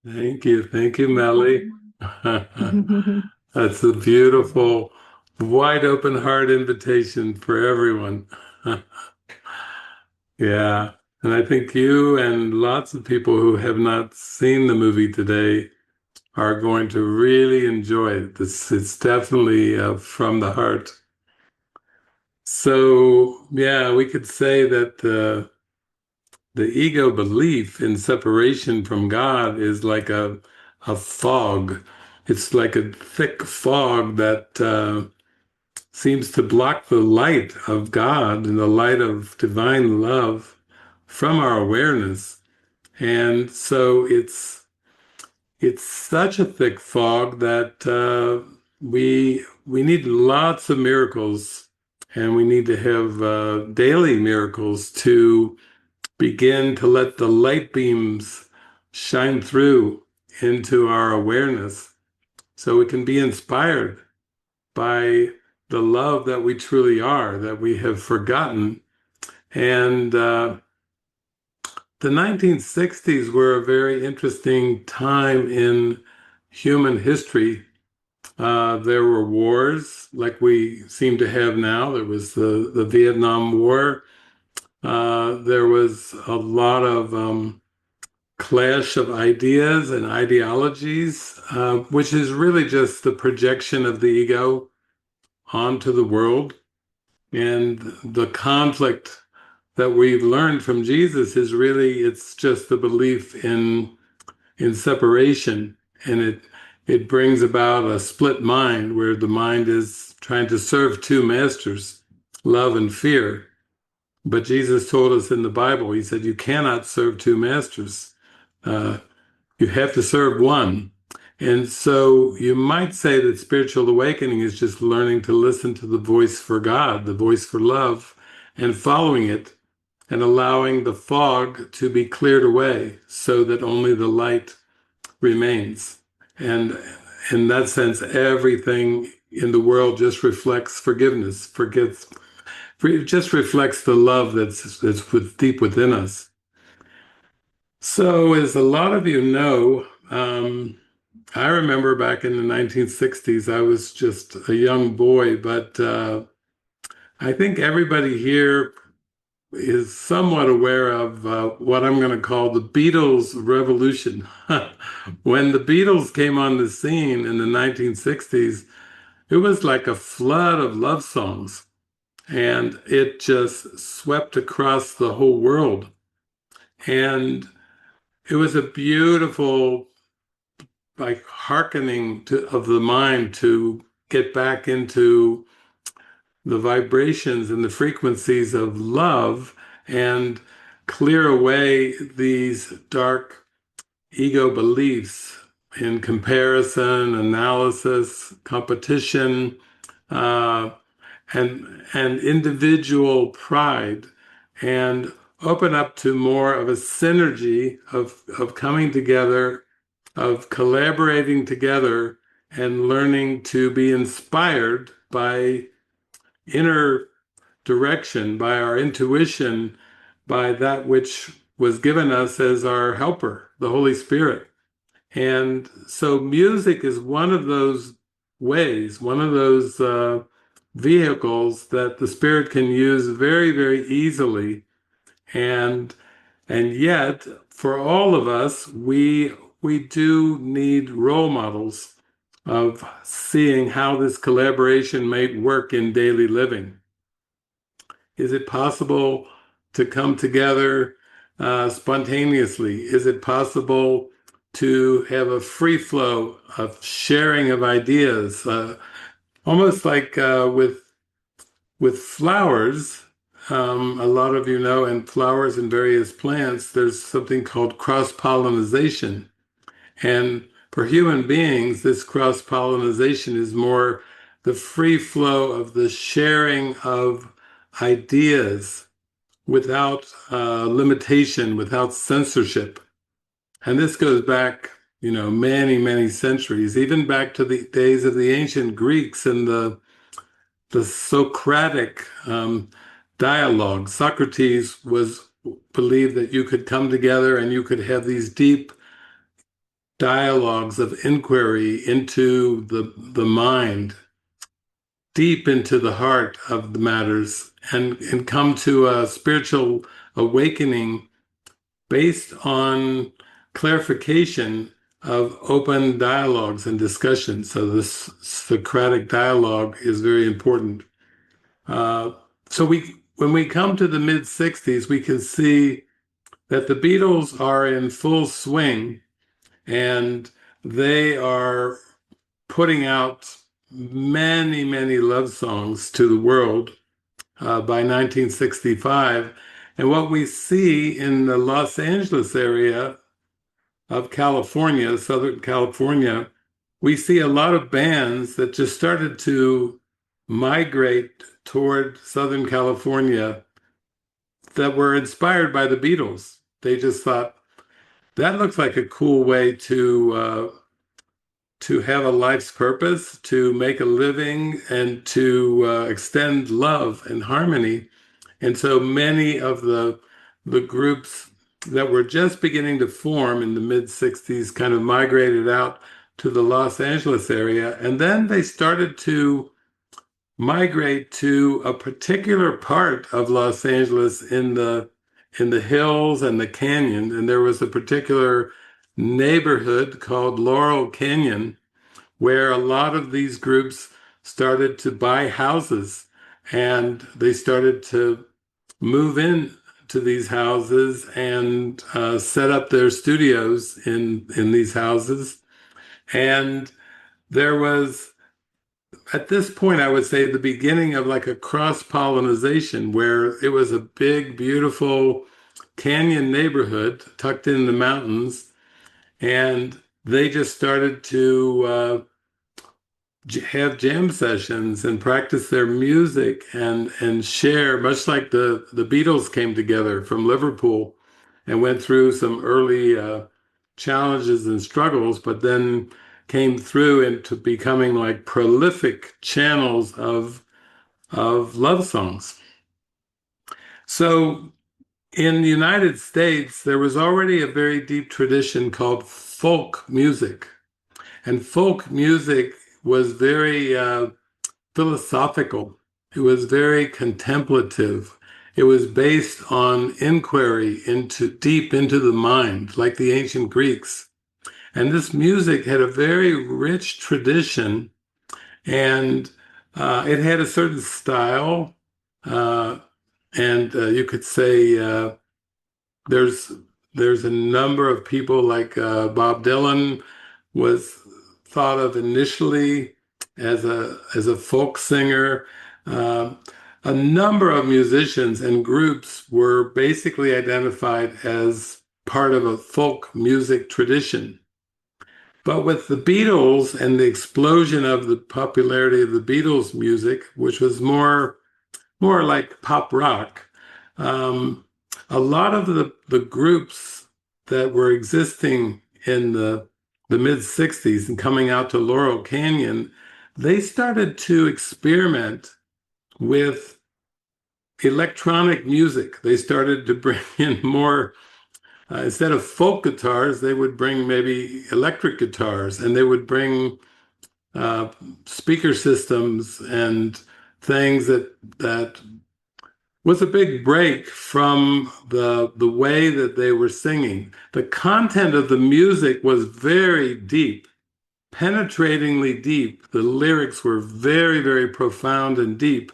Thank you, Melly. That's a beautiful, wide open heart invitation for everyone. Yeah. And I think you and lots of people who have not seen the movie today are going to really enjoy it. It's definitely from the heart. So, yeah, we could say that the ego belief in separation from God is like a fog. It's like a thick fog that seems to block the light of God and the light of divine love from our awareness. And so it's such a thick fog that we need lots of miracles, and we need to have daily miracles to begin to let the light beams shine through into our awareness so we can be inspired by the love that we truly are, that we have forgotten. And the 1960s were a very interesting time in human history. There were wars like we seem to have now. There was the Vietnam War. There was a lot of clash of ideas and ideologies, which is really just the projection of the ego onto the world. And the conflict that we've learned from Jesus is really it's just the belief in separation, and it brings about a split mind where the mind is trying to serve two masters, love and fear. But Jesus told us in the Bible, he said, you cannot serve two masters. Uh, you have to serve one. And so you might say that spiritual awakening is just learning to listen to the voice for God, the voice for love, and following it and allowing the fog to be cleared away so that only the light remains. And in that sense, everything in the world just reflects forgiveness, forgets, it just reflects the love that's deep within us. So, as a lot of you know, I remember back in the 1960s, I was just a young boy, but I think everybody here is somewhat aware of what I'm going to call the Beatles revolution. When the Beatles came on the scene in the 1960s, it was like a flood of love songs, and it just swept across the whole world. And it was a beautiful, like, hearkening to of the mind to get back into the vibrations and the frequencies of love and clear away these dark ego beliefs in comparison, analysis, competition, uh, and individual pride, and open up to more of a synergy of coming together, of collaborating together, and learning to be inspired by inner direction, by our intuition, by that which was given us as our helper, the Holy Spirit. And so music is one of those ways, one of those vehicles that the Spirit can use very, very easily. And and yet, for all of us, we do need role models of seeing how this collaboration may work in daily living. Is it possible to come together spontaneously? Is it possible to have a free flow of sharing of ideas, almost like with flowers? A lot of you know, in flowers and various plants, there's something called cross-pollination. And for human beings, this cross-pollination is more the free flow of the sharing of ideas without limitation, without censorship. And this goes back, many, many centuries, even back to the days of the ancient Greeks and the Socratic dialogue. Socrates was believed that you could come together and you could have these deep dialogues of inquiry into the mind, deep into the heart of the matters, and come to a spiritual awakening based on clarification of open dialogues and discussions. So this Socratic dialogue is very important. Uh, when we come to the mid 60s, we can see that the Beatles are in full swing and they are putting out many, many love songs to the world by 1965. And what we see in the Los Angeles area of California, Southern California, we see a lot of bands that just started to migrate toward Southern California that were inspired by the Beatles. They just thought that looks like a cool way to have a life's purpose, to make a living, and to extend love and harmony. And so many of the groups that were just beginning to form in the mid 60s kind of migrated out to the Los Angeles area. And then they started to migrate to a particular part of Los Angeles in the hills and the canyon. And there was a particular neighborhood called Laurel Canyon where a lot of these groups started to buy houses and they started to move in to these houses and set up their studios in these houses. And there was, at this point, I would say the beginning of like a cross-pollination where it was a big, beautiful canyon neighborhood tucked in the mountains. And they just started to have jam sessions and practice their music and share, much like the Beatles came together from Liverpool and went through some early challenges and struggles, but then came through into becoming like prolific channels of love songs. So in the United States, there was already a very deep tradition called folk music. And folk music was very philosophical. It was very contemplative. It was based on inquiry into deep into the mind, like the ancient Greeks. And this music had a very rich tradition, and it had a certain style. Uh, and you could say there's there's a number of people like Bob Dylan was thought of initially as a folk singer. Uh, a number of musicians and groups were basically identified as part of a folk music tradition. But with the Beatles and the explosion of the popularity of the Beatles music, which was more like pop rock, um, a lot of the groups that were existing in the mid 60s and coming out to Laurel Canyon, they started to experiment with electronic music. They started to bring in more, instead of folk guitars, they would bring maybe electric guitars and they would bring uh, speaker systems and things that was a big break from the way that they were singing. The content of the music was very deep, penetratingly deep. The lyrics were very, very profound and deep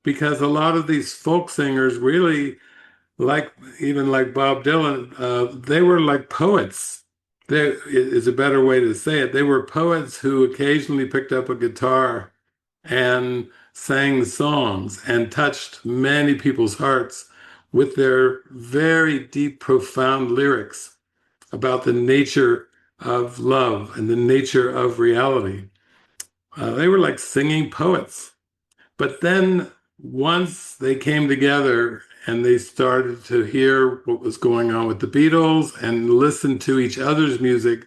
because a lot of these folk singers really, like even like Bob Dylan, they were like poets. There is a better way to say it. They were poets who occasionally picked up a guitar and sang songs and touched many people's hearts with their very deep, profound lyrics about the nature of love and the nature of reality. They were like singing poets. But then once they came together and they started to hear what was going on with the Beatles and listen to each other's music,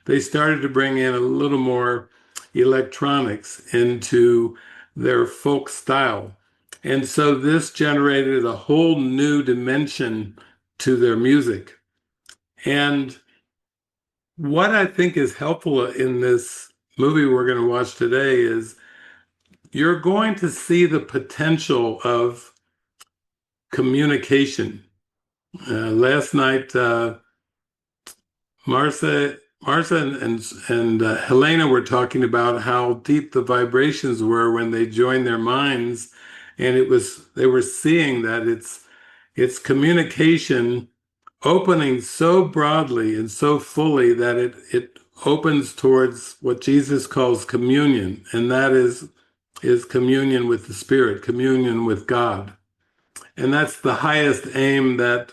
they started to bring in a little more electronics into their folk style. And so this generated a whole new dimension to their music. And what I think is helpful in this movie we're going to watch today is you're going to see the potential of communication. Last night, Martha and Helena were talking about how deep the vibrations were when they joined their minds, and they were seeing that it's communication opening so broadly and so fully that it opens towards what Jesus calls communion, and that is communion with the Spirit, communion with God. And that's the highest aim that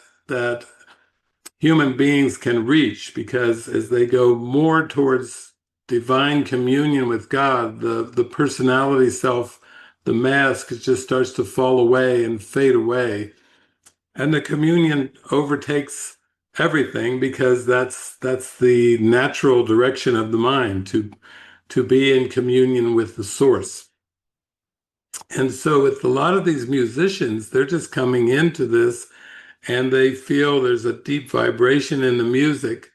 human beings can reach, because as they go more towards divine communion with God, the personality self, the mask, it just starts to fall away and fade away. And the communion overtakes everything, because that's the natural direction of the mind, to be in communion with the source. And so with a lot of these musicians, they're just coming into this and they feel there's a deep vibration in the music.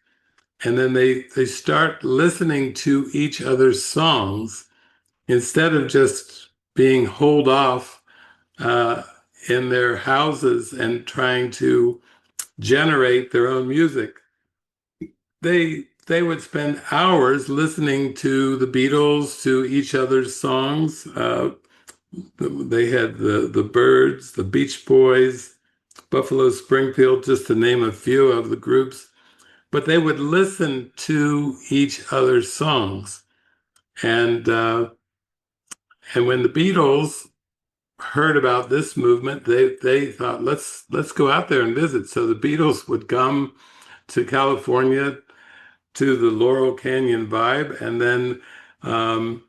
And then they start listening to each other's songs instead of just being holed off uh, in their houses and trying to generate their own music. They would spend hours listening to the Beatles, to each other's songs. They had the Byrds, the Beach Boys, Buffalo Springfield, just to name a few of the groups. But they would listen to each other's songs, and when the Beatles heard about this movement, they thought, let's go out there and visit. So the Beatles would come to California, to the Laurel Canyon vibe, and then um,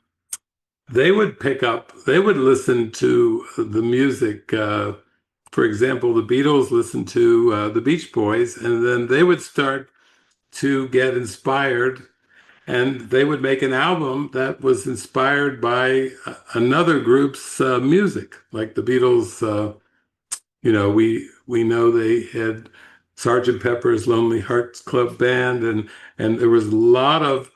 they would listen to the music. For example, the Beatles listened to the Beach Boys, and then they would start to get inspired, and they would make an album that was inspired by another group's music, like the Beatles. We know they had Sergeant Pepper's Lonely Hearts Club Band, and there was a lot of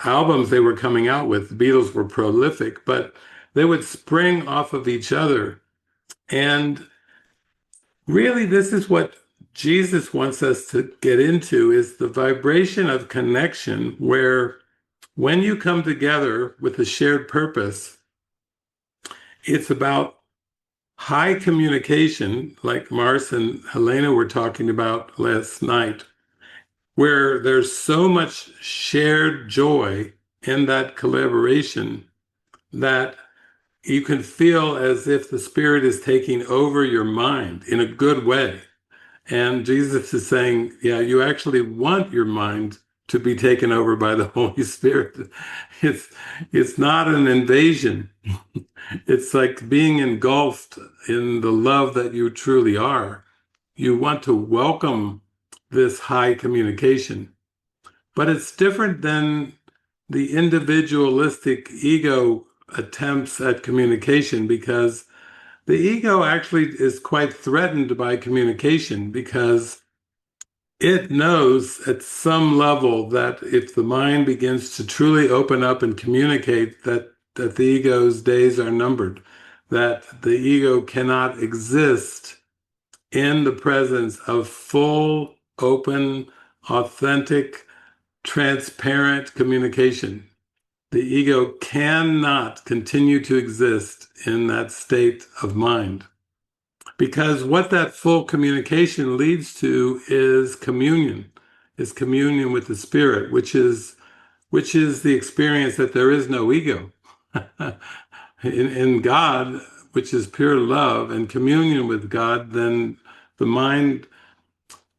albums they were coming out with. The Beatles were prolific, but they would spring off of each other. And really, this is what Jesus wants us to get into, is the vibration of connection, where when you come together with a shared purpose, it's about high communication, like Mars and Helena were talking about last night, where there's so much shared joy in that collaboration that you can feel as if the Spirit is taking over your mind in a good way. And Jesus is saying, yeah, you actually want your mind to be taken over by the Holy Spirit. It's it's not an invasion. It's like being engulfed in the love that you truly are. You want to welcome this high communication, but it's different than the individualistic ego attempts at communication, because the ego actually is quite threatened by communication, because it knows at some level that if the mind begins to truly open up and communicate, that the ego's days are numbered, that the ego cannot exist in the presence of full, open, authentic, transparent communication. The ego cannot continue to exist in that state of mind. Because what that full communication leads to is communion with the Spirit, which is the experience that there is no ego. In God, which is pure love and communion with God, then the mind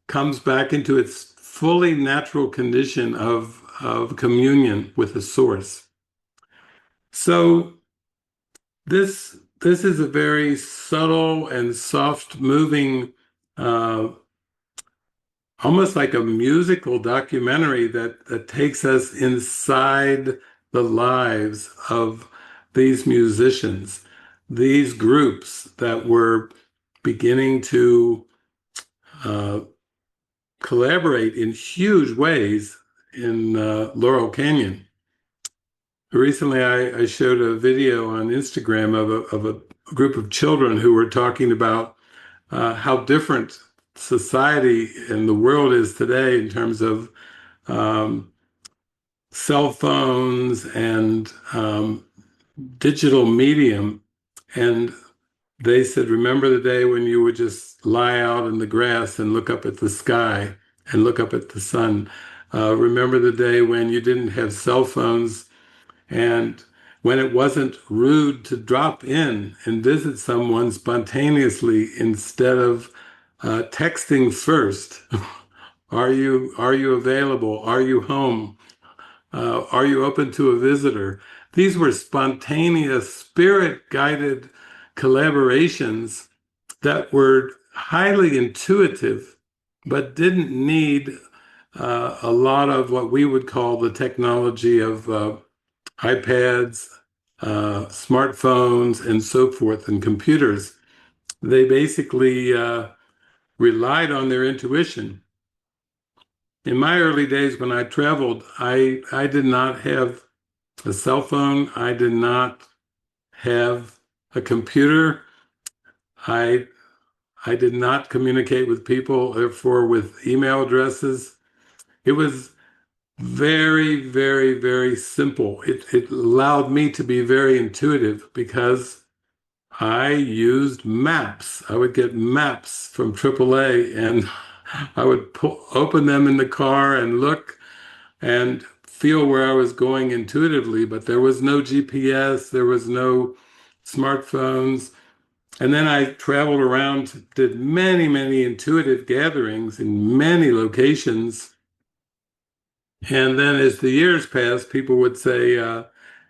comes back into its fully natural condition of communion with the source. So this is a very subtle and soft moving, uh, almost like a musical documentary that takes us inside the lives of these musicians, these groups that were beginning to uh, collaborate in huge ways in Laurel Canyon. Recently, I showed a video on Instagram of a group of children who were talking about how different society and the world is today in terms of um, cell phones and digital medium. And they said, remember the day when you would just lie out in the grass and look up at the sky and look up at the sun. Remember the day when you didn't have cell phones and when it wasn't rude to drop in and visit someone spontaneously instead of texting first. Are you available? Are you home? Are you open to a visitor? These were spontaneous, spirit-guided collaborations that were highly intuitive, but didn't need a lot of what we would call the technology of iPads, smartphones, and so forth, and computers. They basically relied on their intuition. In my early days when I traveled, I did not have a cell phone. I did not have a computer. I I did not communicate with people, therefore, with email addresses. It was very, very, very simple. It allowed me to be very intuitive because I used maps. I would get maps from AAA and I would open them in the car and look and feel where I was going intuitively, but there was no GPS, there was no smartphones. And then I traveled around, did many, many intuitive gatherings in many locations. And then as the years passed, people would say,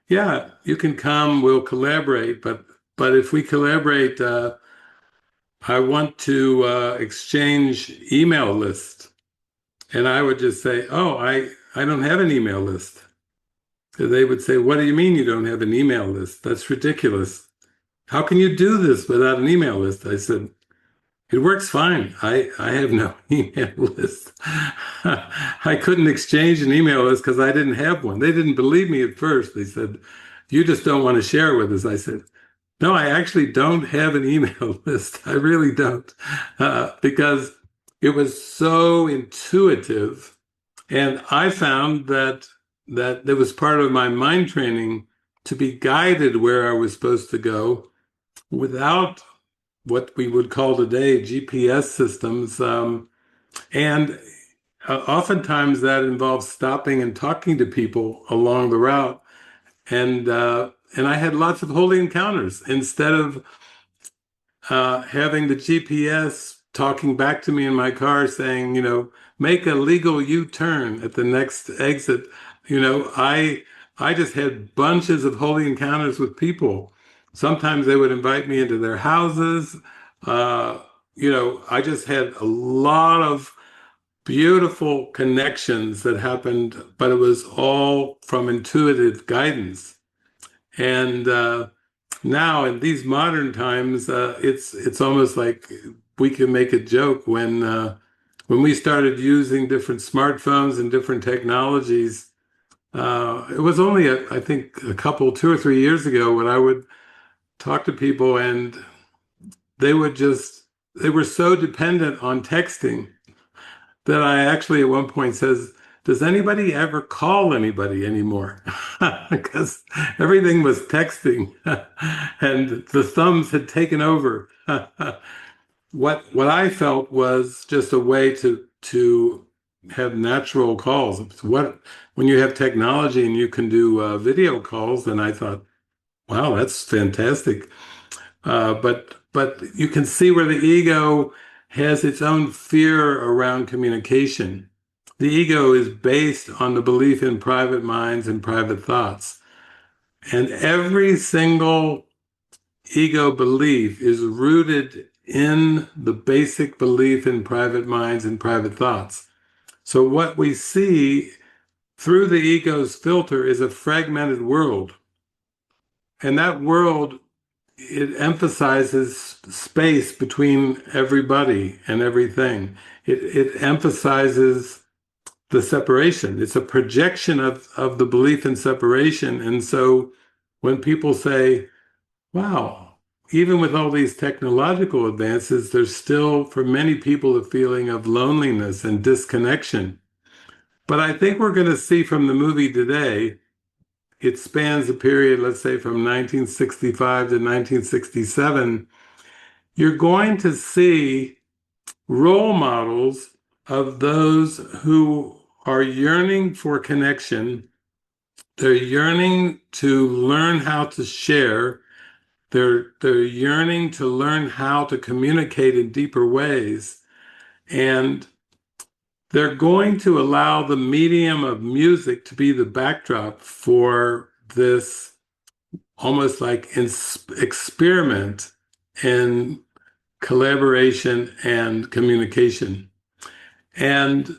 yeah, you can come, we'll collaborate. But if we collaborate, I want to exchange email lists. And I would just say, oh, I don't have an email list. So they would say, what do you mean you don't have an email list? That's ridiculous. How can you do this without an email list? I said, it works fine. I have no email list. I couldn't exchange an email list because I didn't have one. They didn't believe me at first. They said, you just don't want to share with us. I said, no, I actually don't have an email list. I really don't. Because it was so intuitive. And I found that it was part of my mind training to be guided where I was supposed to go without what we would call today GPS systems. And oftentimes that involves stopping and talking to people along the route. And I had lots of holy encounters instead of having the GPS talking back to me in my car saying, make a legal U-turn at the next exit. I just had bunches of holy encounters with people. Sometimes they would invite me into their houses. Uh, I just had a lot of beautiful connections that happened, but it was all from intuitive guidance. And now in these modern times, it's almost like we can make a joke when we started using different smartphones and different technologies. It was only, I think, 2 or 3 years ago when I would talk to people and they would they were so dependent on texting that I actually at one point says, does anybody ever call anybody anymore? Because everything was texting and the thumbs had taken over. What I felt was just a way to have natural calls. When you have technology and you can do video calls, then I thought, wow, that's fantastic. But you can see where the ego has its own fear around communication. The ego is based on the belief in private minds and private thoughts. And every single ego belief is rooted in the basic belief in private minds and private thoughts. So what we see through the ego's filter is a fragmented world. And that world, it emphasizes space between everybody and everything. It emphasizes the separation. It's a projection of the belief in separation. And so when people say, wow, even with all these technological advances, there's still, for many people, a feeling of loneliness and disconnection. But I think we're going to see from the movie today, it spans a period, let's say from 1965 to 1967. You're going to see role models of those who are yearning for connection. They're yearning to learn how to share. They're yearning to learn how to communicate in deeper ways. And they're going to allow the medium of music to be the backdrop for this almost like experiment in collaboration and communication. And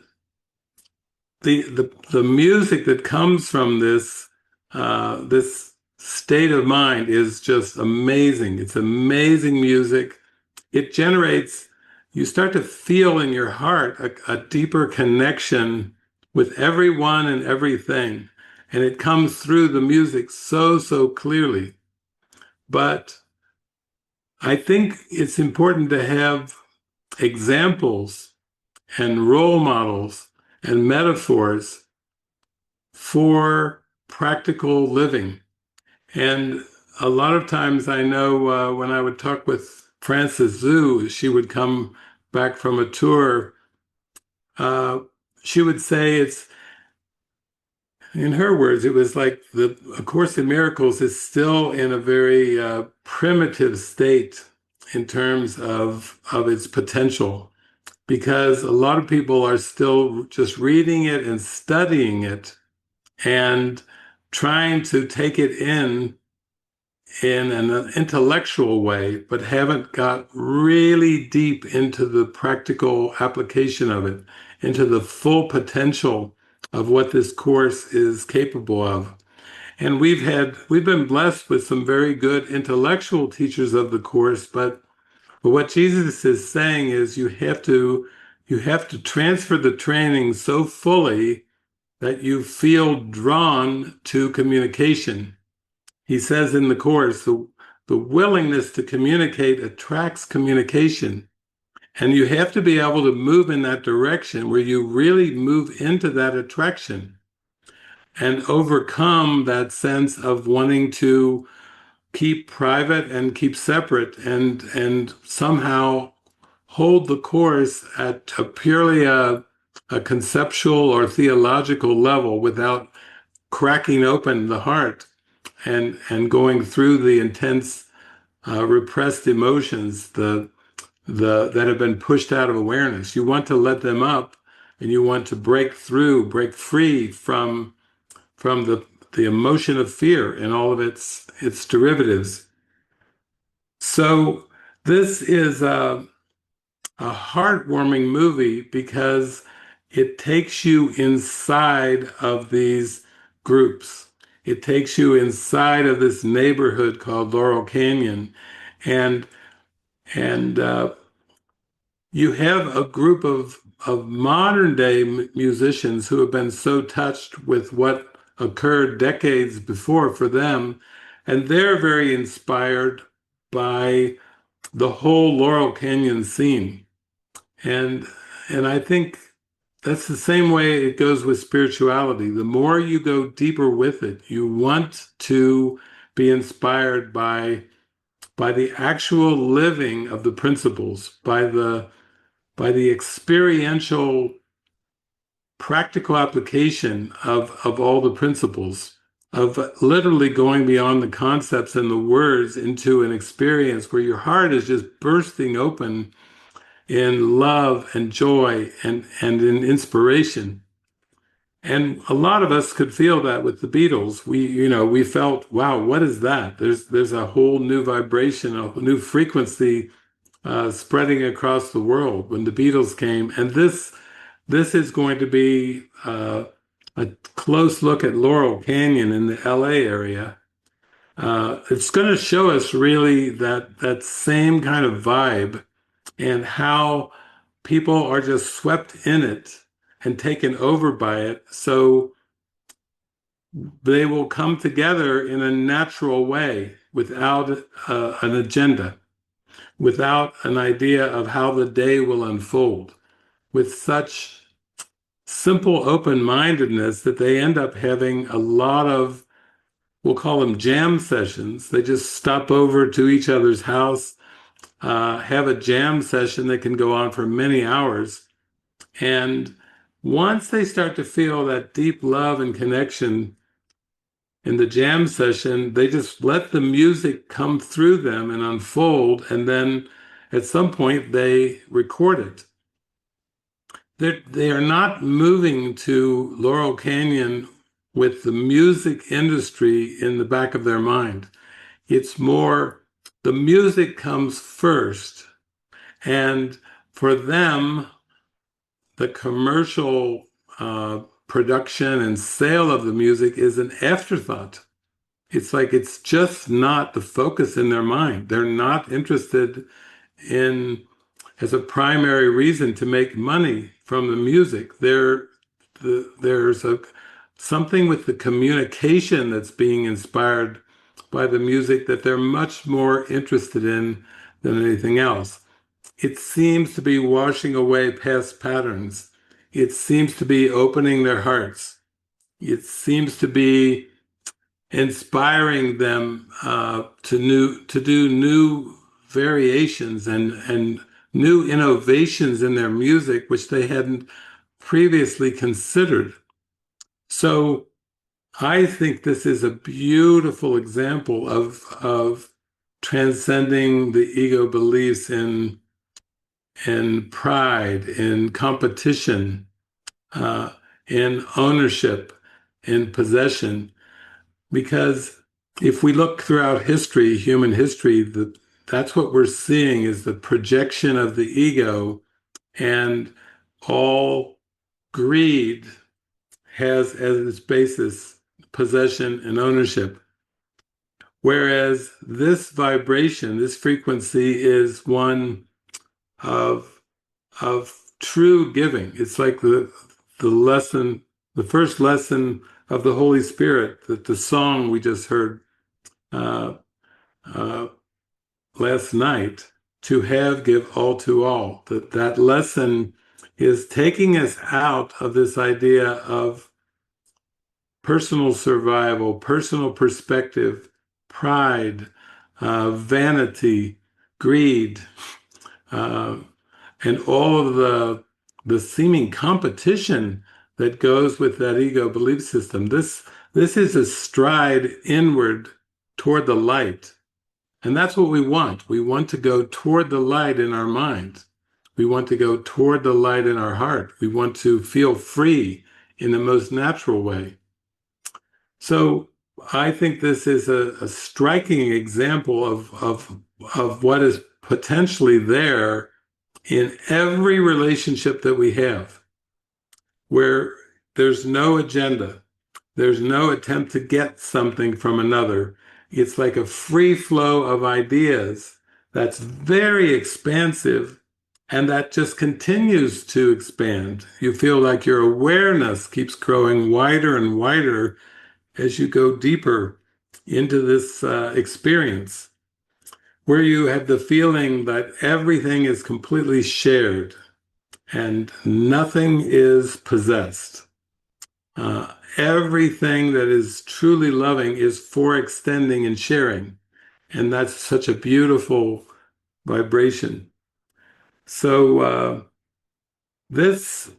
the music that comes from this state of mind is just amazing. It's amazing music. It generates, you start to feel in your heart a deeper connection with everyone and everything. And it comes through the music so clearly. But I think it's important to have examples and role models and metaphors for practical living. And a lot of times I know when I would talk with Frances Zhu, she would come back from a tour. Uh, she would say it's, in her words, it was like the A Course in Miracles is still in a very primitive state in terms of its potential, because a lot of people are still just reading it and studying it and trying to take it in an intellectual way, but haven't got really deep into the practical application of it, into the full potential of what this course is capable of. And we've been blessed with some very good intellectual teachers of the course, but what Jesus is saying is you have to transfer the training so fully that you feel drawn to communication. He says in the course, the willingness to communicate attracts communication. And you have to be able to move in that direction where you really move into that attraction and overcome that sense of wanting to keep private and keep separate and somehow hold the course at a purely a conceptual or theological level without cracking open the heart and going through the intense repressed emotions that have been pushed out of awareness. You want to let them up, and you want to break through, break free from the emotion of fear and all of its derivatives. So this is a heartwarming movie because it takes you inside of these groups. It takes you inside of this neighborhood called Laurel Canyon, and and you have a group of modern day musicians who have been so touched with what occurred decades before for them, and they're very inspired by the whole Laurel Canyon scene. And and I think that's the same way it goes with spirituality. The more you go deeper with it, you want to be inspired by the actual living of the principles, by the experiential practical application of all the principles, of literally going beyond the concepts and the words into an experience where your heart is just bursting open in love and joy and in inspiration. And a lot of us could feel that with the Beatles. We felt, wow, what is that? There's a whole new vibration, a new frequency spreading across the world when the Beatles came. And this is going to be a close look at Laurel Canyon in the LA area. It's going to show us really that same kind of vibe and how people are just swept in it and taken over by it. So they will come together in a natural way without an agenda, without an idea of how the day will unfold, with such simple open-mindedness that they end up having a lot of, we'll call them jam sessions. They just stop over to each other's house, have a jam session that can go on for many hours. And once they start to feel that deep love and connection in the jam session, they just let the music come through them and unfold. And then at some point, they record it. They are not moving to Laurel Canyon with the music industry in the back of their mind. It's more the music comes first. And for them, the commercial production and sale of the music is an afterthought. It's like it's just not the focus in their mind. They're not interested in, as a primary reason to make money from the music. There's something with the communication that's being inspired by the music that they're much more interested in than anything else. It seems to be washing away past patterns. It seems to be opening their hearts. It seems to be inspiring them to do new variations and new innovations in their music, which they hadn't previously considered. So I think this is a beautiful example of transcending the ego beliefs in pride, in competition, in ownership, in possession. Because if we look throughout history, human history, that's what we're seeing is the projection of the ego, and all greed has as its basis possession and ownership. Whereas this vibration, this frequency is one of true giving. It's like the lesson, the first lesson of the Holy Spirit, that the song we just heard uh, last night, to have, give all to all. That lesson is taking us out of this idea of personal survival, personal perspective, pride, vanity, greed, uh, and all of the seeming competition that goes with that ego belief system. This is a stride inward toward the light. And that's what we want. We want to go toward the light in our mind. We want to go toward the light in our heart. We want to feel free in the most natural way. So I think this is a striking example of what is potentially there in every relationship that we have, where there's no agenda, there's no attempt to get something from another. It's like a free flow of ideas that's very expansive, and that just continues to expand. You feel like your awareness keeps growing wider and wider as you go deeper into this experience, where you have the feeling that everything is completely shared and nothing is possessed. Everything that is truly loving is for extending and sharing. And that's such a beautiful vibration. So this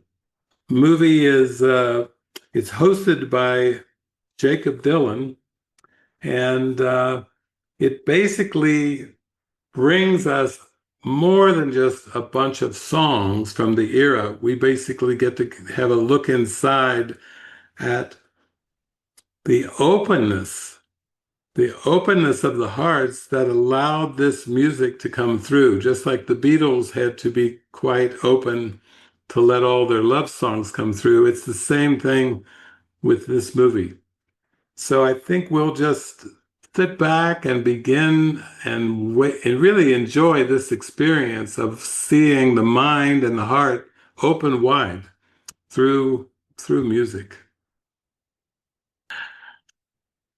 movie is it's hosted by Jacob Dylan, and it basically brings us more than just a bunch of songs from the era. We basically get to have a look inside at the openness of the hearts that allowed this music to come through, just like the Beatles had to be quite open to let all their love songs come through. It's the same thing with this movie. So I think we'll just sit back and begin and wait and really enjoy this experience of seeing the mind and the heart open wide through through music.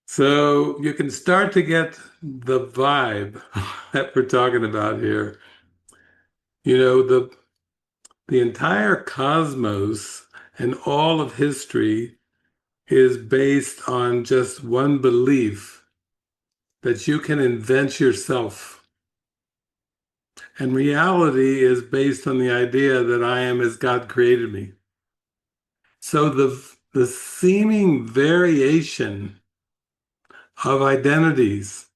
So you can start to get the vibe that we're talking about here. You know, the entire cosmos and all of history is based on just one belief that you can invent yourself. And reality is based on the idea that I am as God created me. So the seeming variation of identities,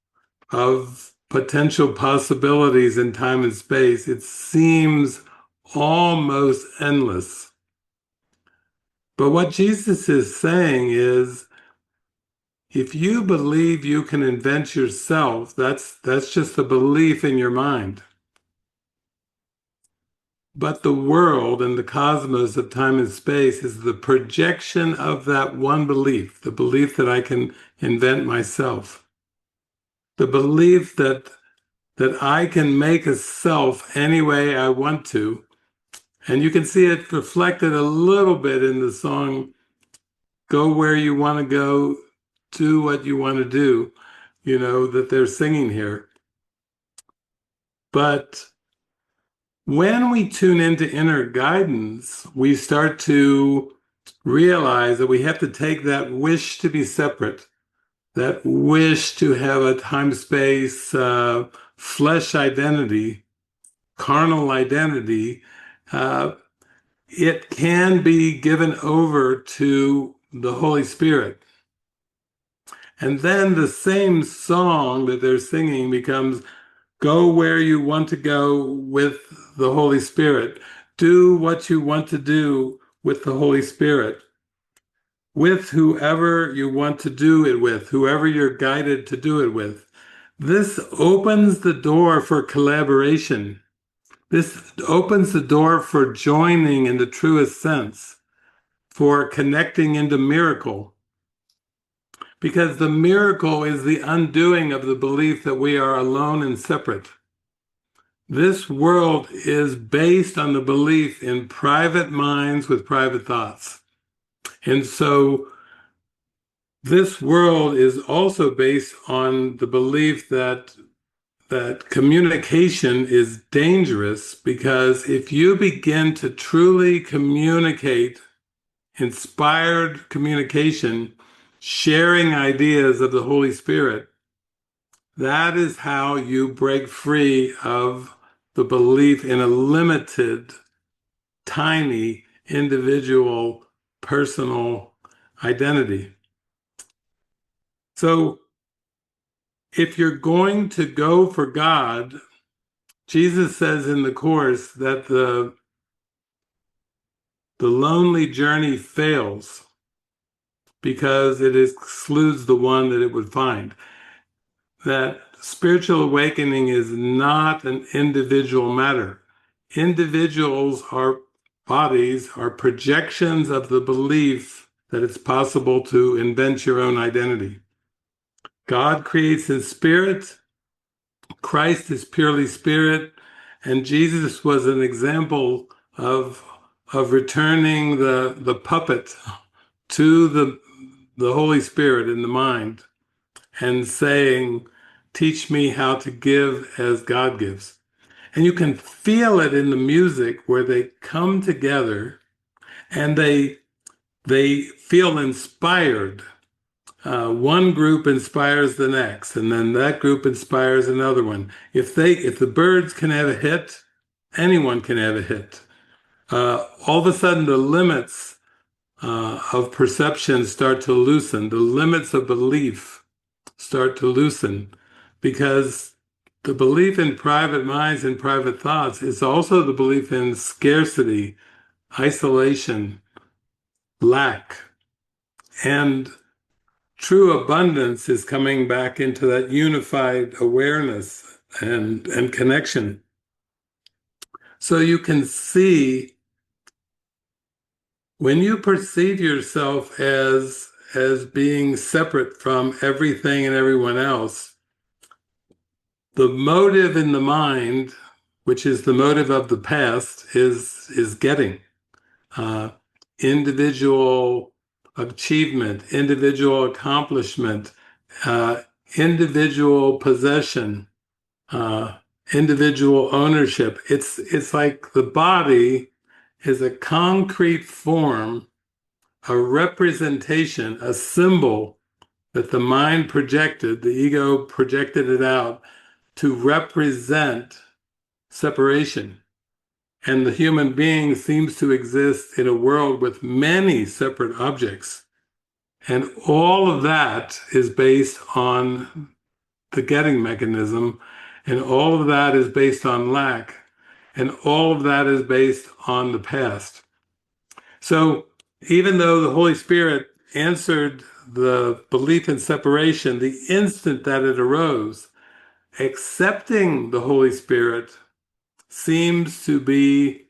of potential possibilities in time and space, it seems almost endless. But what Jesus is saying is, if you believe you can invent yourself, that's just a belief in your mind. But the world and the cosmos of time and space is the projection of that one belief, the belief that I can invent myself, the belief that I can make a self any way I want to. And you can see it reflected a little bit in the song, Go Where You Want to Go, Do What You Want to Do, that they're singing here. But when we tune into inner guidance, we start to realize that we have to take that wish to be separate, that wish to have a time-space, flesh identity, carnal identity. It can be given over to the Holy Spirit. And then the same song that they're singing becomes, go where you want to go with the Holy Spirit. Do what you want to do with the Holy Spirit, with whoever you want to do it with, whoever you're guided to do it with. This opens the door for collaboration. This opens the door for joining in the truest sense, for connecting into miracle. Because the miracle is the undoing of the belief that we are alone and separate. This world is based on the belief in private minds with private thoughts. And so this world is also based on the belief that communication is dangerous, because if you begin to truly communicate inspired communication, sharing ideas of the Holy Spirit, that is how you break free of the belief in a limited, tiny, individual, personal identity. So if you're going to go for God, Jesus says in the Course that the lonely journey fails because it excludes the one that it would find. That spiritual awakening is not an individual matter. Individuals are bodies, are projections of the belief that it's possible to invent your own identity. God creates in spirit, Christ is purely spirit, and Jesus was an example of returning the puppet to the Holy Spirit in the mind and saying, teach me how to give as God gives. And you can feel it in the music where they come together and they feel inspired. One group inspires the next, and then that group inspires another one. If the Byrds can have a hit, anyone can have a hit. All of a sudden, the limits of perception start to loosen. The limits of belief start to loosen, because the belief in private minds and private thoughts is also the belief in scarcity, isolation, lack. And true abundance is coming back into that unified awareness and connection. So you can see, when you perceive yourself as being separate from everything and everyone else, the motive in the mind, which is the motive of the past, is getting. individual achievement, individual accomplishment, uh, individual possession, uh, individual ownership. It's like the body is a concrete form, a representation, a symbol that the mind projected, the ego projected it out to represent separation. And the human being seems to exist in a world with many separate objects. And all of that is based on the getting mechanism, and all of that is based on lack, and all of that is based on the past. So even though the Holy Spirit answered the belief in separation the instant that it arose, accepting the Holy Spirit seems to be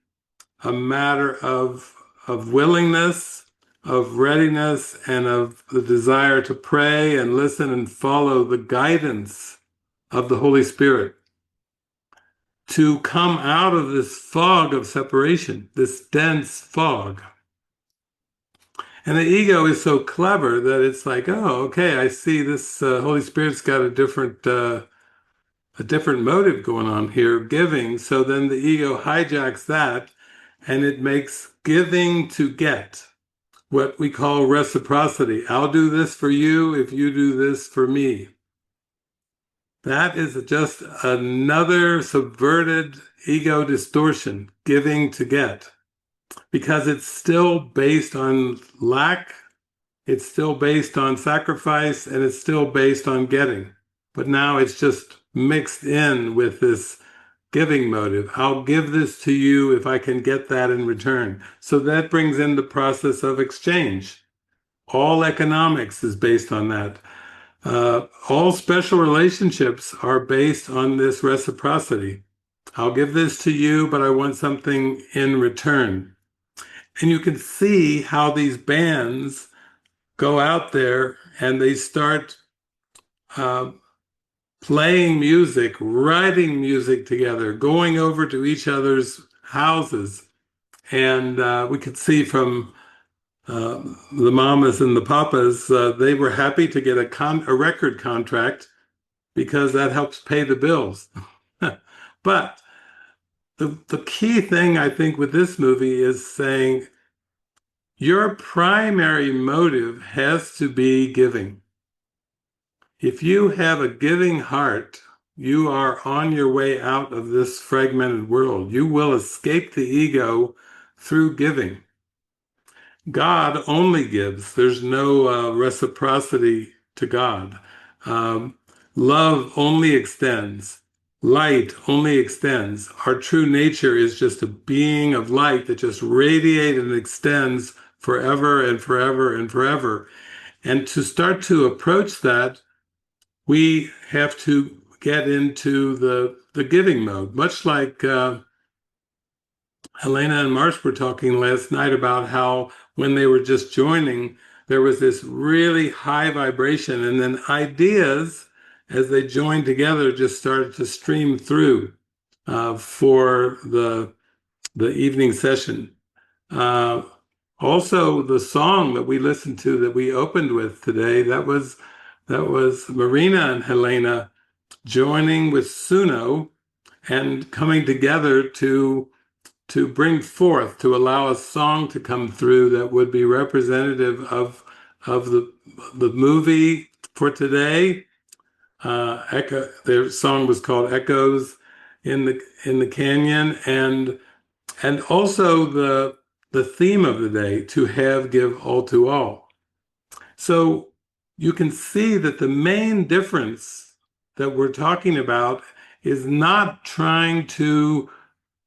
a matter of willingness, of readiness, and of the desire to pray and listen and follow the guidance of the Holy Spirit to come out of this fog of separation, this dense fog. And the ego is so clever that it's like, oh, okay, I see this Holy Spirit's got a different motive going on here, giving. So then the ego hijacks that, and it makes giving to get, what we call reciprocity. I'll do this for you if you do this for me. That is just another subverted ego distortion, giving to get, because it's still based on lack, it's still based on sacrifice, and it's still based on getting. But now it's just mixed in with this giving motive. I'll give this to you if I can get that in return. So that brings in the process of exchange. All economics is based on that. All special relationships are based on this reciprocity. I'll give this to you, but I want something in return. And you can see how these bands go out there and they start playing music, writing music together, going over to each other's houses. And we could see from the mamas and the papas, they were happy to get a record contract because that helps pay the bills. But the key thing I think with this movie is saying your primary motive has to be giving. If you have a giving heart, you are on your way out of this fragmented world. You will escape the ego through giving. God only gives. There's no reciprocity to God. Love only extends. Light only extends. Our true nature is just a being of light that just radiates and extends forever and forever and forever. And to start to approach that, we have to get into the giving mode, much like Helena and Marsh were talking last night about how when they were just joining, there was this really high vibration, and then ideas, as they joined together, just started to stream through for the evening session. Also, the song that we listened to that we opened with today, that was Marina and Helena joining with Suno and coming together to bring forth, to allow a song to come through that would be representative of the movie for today. Echo, their song was called "Echoes in the Canyon," and also the theme of the day, to have, give, all to all. So you can see that the main difference that we're talking about is not trying to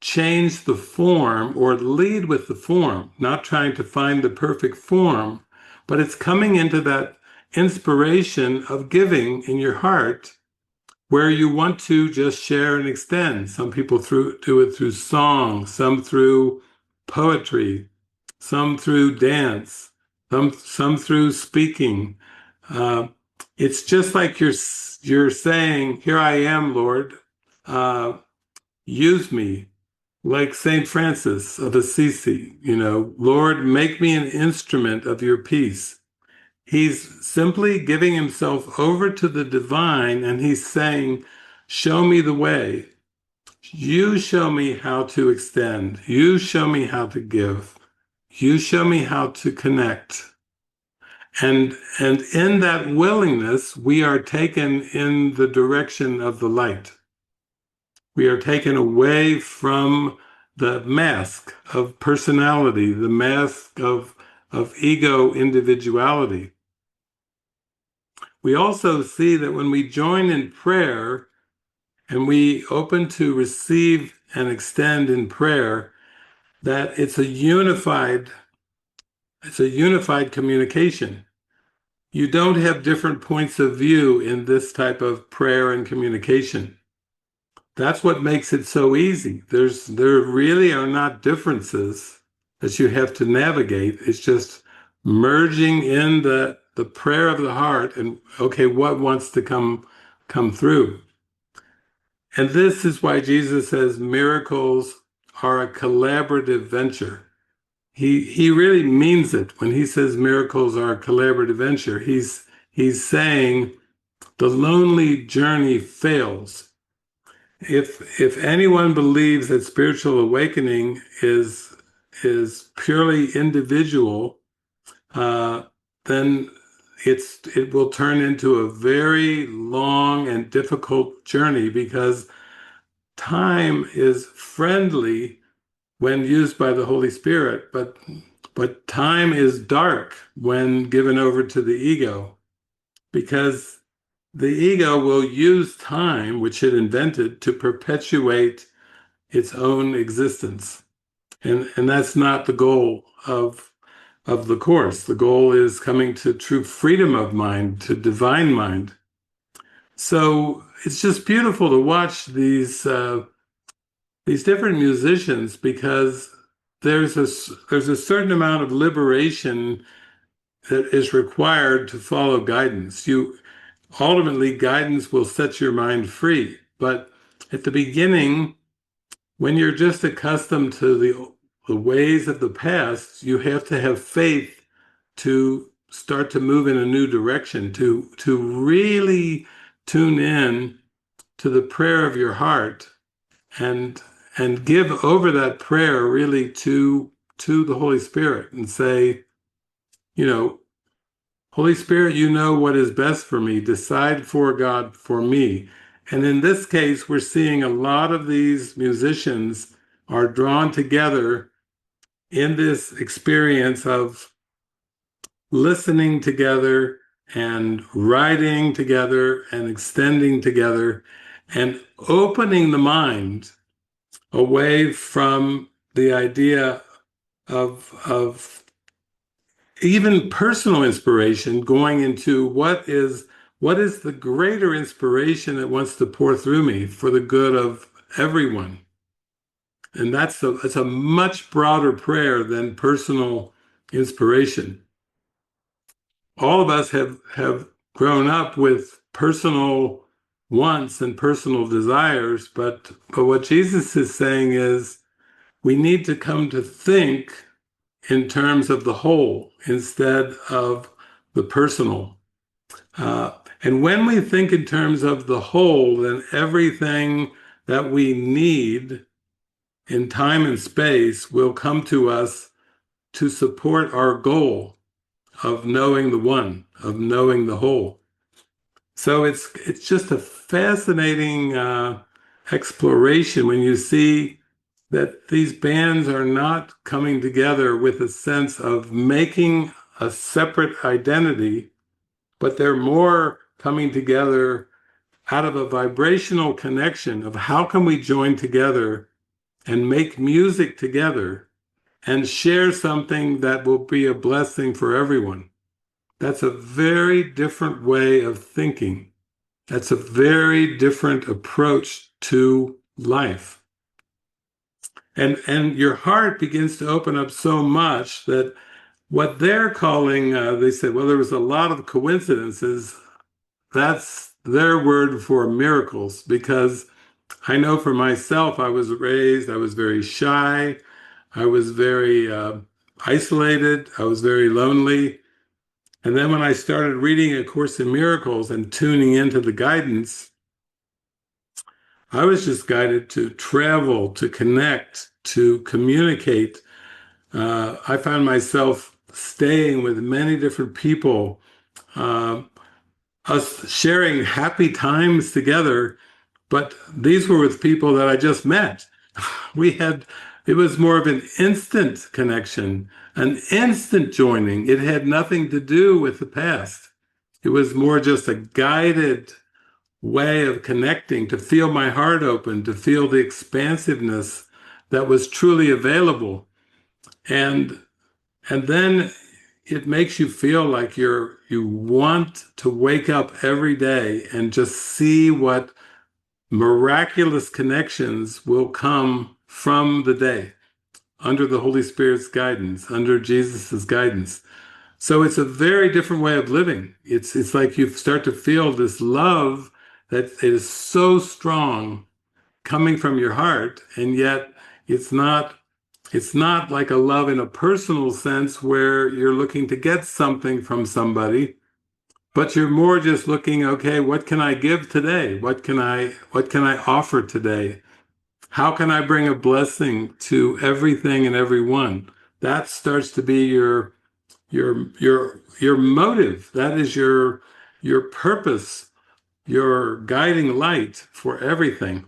change the form or lead with the form, not trying to find the perfect form, but it's coming into that inspiration of giving in your heart where you want to just share and extend. Some people do it through song, some through poetry, some through dance, some through speaking. It's just like you're saying, "Here I am, Lord. Use me. like Saint Francis of Assisi, Lord, make me an instrument of your peace. He's simply giving himself over to the divine and he's saying, show me the way. You show me how to extend. You show me how to give. You show me how to connect. And in that willingness, we are taken in the direction of the light. We are taken away from the mask of personality, the mask of ego individuality. We also see that when we join in prayer and we open to receive and extend in prayer, that it's a unified communication. You don't have different points of view in this type of prayer and communication. That's what makes it so easy. There really are not differences that you have to navigate. It's just merging in the prayer of the heart and okay, what wants to come through. And this is why Jesus says miracles are a collaborative venture. He really means it when he says miracles are a collaborative venture. He's saying the lonely journey fails. If anyone believes that spiritual awakening is purely individual, uh, then it will turn into a very long and difficult journey because time is friendly when used by the Holy Spirit, but time is dark when given over to the ego because the ego will use time, which it invented, to perpetuate its own existence. And that's not the goal of the Course. The goal is coming to true freedom of mind, to divine mind. So it's just beautiful to watch these different musicians because there's a certain amount of liberation that is required to follow guidance. Ultimately, guidance will set your mind free. But at the beginning, when you're just accustomed to the ways of the past, you have to have faith to start to move in a new direction, to really tune in to the prayer of your heart and and give over that prayer really to the Holy Spirit and say, you know, Holy Spirit, you know what is best for me. Decide for God for me. And in this case, we're seeing a lot of these musicians are drawn together in this experience of listening together and writing together and extending together and opening the mind away from the idea of even personal inspiration going into what is the greater inspiration that wants to pour through me for the good of everyone. And it's a much broader prayer than personal inspiration. All of us have grown up with personal wants and personal desires, but what Jesus is saying is we need to come to think in terms of the whole instead of the personal. And when we think in terms of the whole, then everything that we need in time and space will come to us to support our goal of knowing the one, of knowing the whole. So it's just a fascinating exploration when you see that these bands are not coming together with a sense of making a separate identity, but they're more coming together out of a vibrational connection of how can we join together and make music together and share something that will be a blessing for everyone. That's a very different way of thinking. That's a very different approach to life. And your heart begins to open up so much that what they're calling, they said, well, there was a lot of coincidences. That's their word for miracles because I know for myself, I was very shy. I was very isolated. I was very lonely. And then when I started reading A Course in Miracles and tuning into the guidance, I was just guided to travel, to connect, to communicate. I found myself staying with many different people, uh, us sharing happy times together, but these were with people that I just met. We had, it was more of an instant connection, an instant joining. It had nothing to do with the past. It was more just a guided way of connecting, to feel my heart open, to feel the expansiveness that was truly available. And and then it makes you feel like you want to wake up every day and just see what miraculous connections will come from the day under the Holy Spirit's guidance, under Jesus's guidance. So it's a very different way of living. It's like you start to feel this love that is so strong coming from your heart, and yet it's not it's not like a love in a personal sense where you're looking to get something from somebody, but you're more just looking, okay, what can I give today? What can I offer today? How can I bring a blessing to everything and everyone? That starts to be your motive. That is your purpose, your guiding light for everything.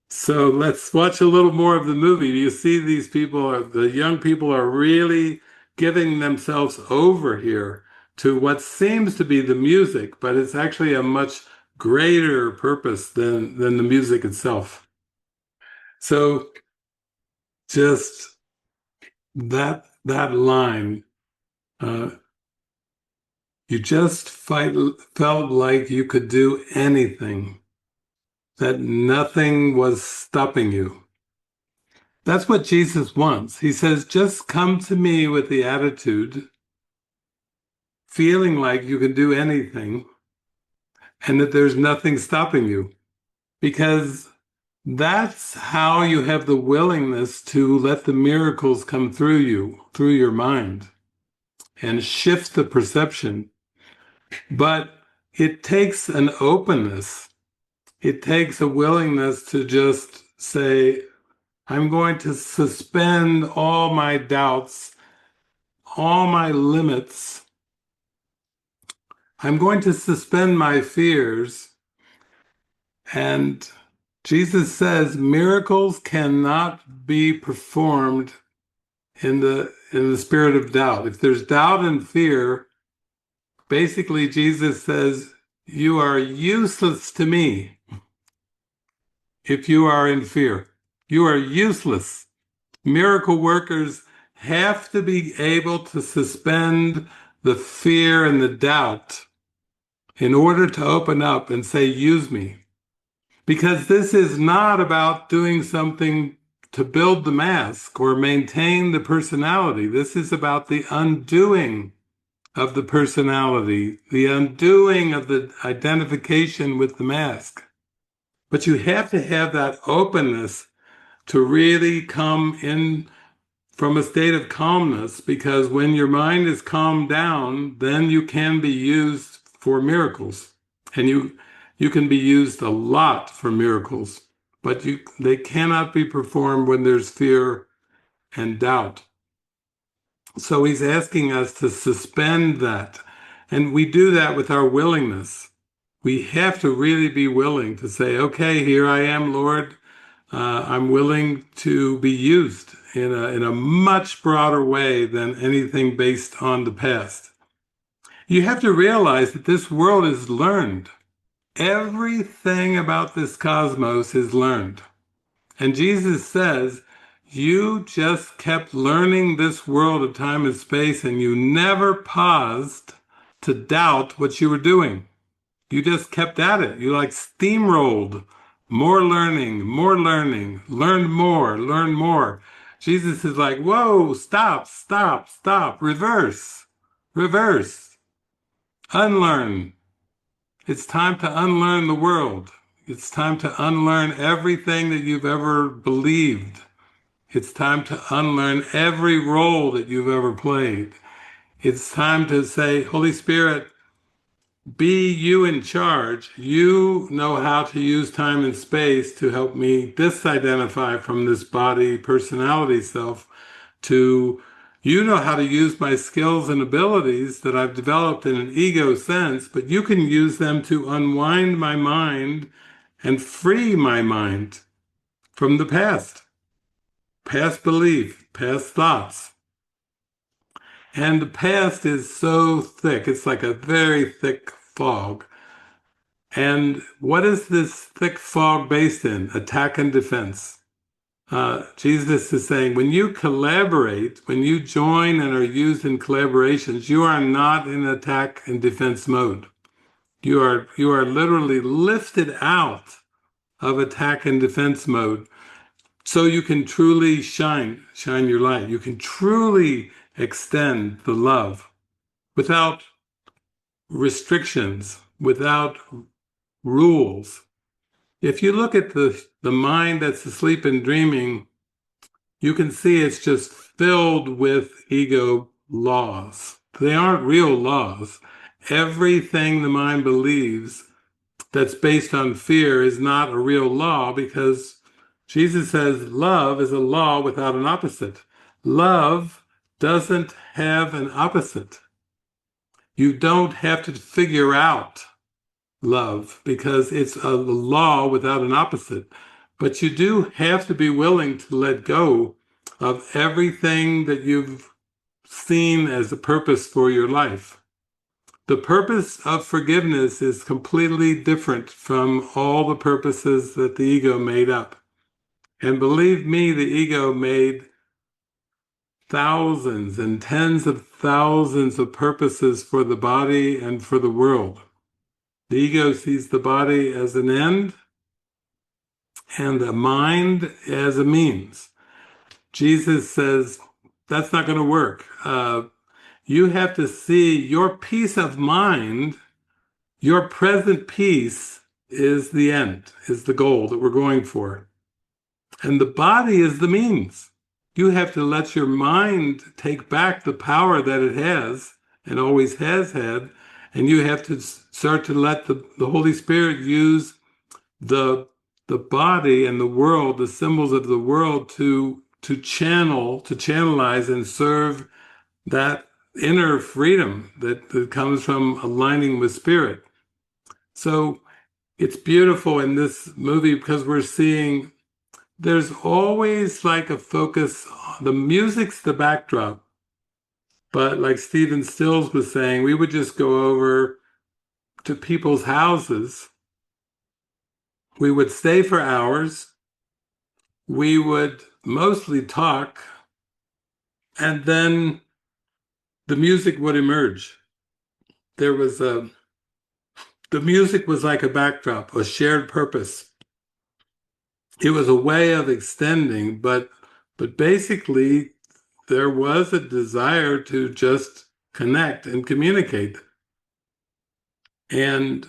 So let's watch a little more of the movie. You see these people, the young people are really giving themselves over here to what seems to be the music, but it's actually a much greater purpose than the music itself. So just that line, uh, you just felt like you could do anything, that nothing was stopping you. That's what Jesus wants. He says, just come to me with the attitude, feeling like you can do anything and that there's nothing stopping you. Because that's how you have the willingness to let the miracles come through you, through your mind, and shift the perception. But it takes an openness. It takes a willingness to just say, I'm going to suspend all my doubts, all my limits. I'm going to suspend my fears. And Jesus says miracles cannot be performed in the spirit of doubt. If there's doubt and fear, basically Jesus says, you are useless to me if you are in fear. You are useless. Miracle workers have to be able to suspend the fear and the doubt in order to open up and say, use me. Because this is not about doing something to build the mask or maintain the personality. This is about the undoing of the personality, the undoing of the identification with the mask. But you have to have that openness to really come in from a state of calmness, because when your mind is calmed down, then you can be used for miracles. And you can be used a lot for miracles, but they cannot be performed when there's fear and doubt. So he's asking us to suspend that. And we do that with our willingness. We have to really be willing to say, okay, here I am, Lord. I'm willing to be used in a much broader way than anything based on the past. You have to realize that this world is learned. Everything about this cosmos is learned. And Jesus says, you just kept learning this world of time and space, and you never paused to doubt what you were doing. You just kept at it. You like steamrolled. More learning, learn more, learn more. Jesus is like, whoa, stop, stop, stop, reverse, reverse, unlearn. It's time to unlearn the world. It's time to unlearn everything that you've ever believed. It's time to unlearn every role that you've ever played. It's time to say, Holy Spirit, be you in charge. You know how to use time and space to help me disidentify from this body personality self to you know how to use my skills and abilities that I've developed in an ego sense, but you can use them to unwind my mind and free my mind from the past belief, past thoughts. And the past is so thick. It's like a very thick fog. And what is this thick fog based in? Attack and defense. Jesus is saying, when you collaborate, when you join and are used in collaborations, you are not in attack and defense mode. You are literally lifted out of attack and defense mode, so you can truly shine your light. You can truly extend the love without restrictions, without rules. If you look at the mind that's asleep and dreaming, you can see it's just filled with ego laws. They aren't real laws. Everything the mind believes that's based on fear is not a real law, because Jesus says love is a law without an opposite. Love doesn't have an opposite. You don't have to figure out love because it's a law without an opposite. But you do have to be willing to let go of everything that you've seen as a purpose for your life. The purpose of forgiveness is completely different from all the purposes that the ego made up. And believe me, the ego made thousands and tens of thousands of purposes for the body and for the world. The ego sees the body as an end and the mind as a means. Jesus says, that's not going to work. You have to see your peace of mind, your present peace is the end, is the goal that we're going for. And the body is the means. You have to let your mind take back the power that it has and always has had, and you have to start to let the Holy Spirit use the body and the world, the symbols of the world, to channelize and serve that inner freedom that comes from aligning with spirit. So it's beautiful in this movie because we're seeing there's always like a focus. The music's the backdrop. But like Stephen Stills was saying, we would just go over to people's houses. We would stay for hours. We would mostly talk. And then the music would emerge. The music was like a backdrop, a shared purpose. It was a way of extending, but basically there was a desire to just connect and communicate. And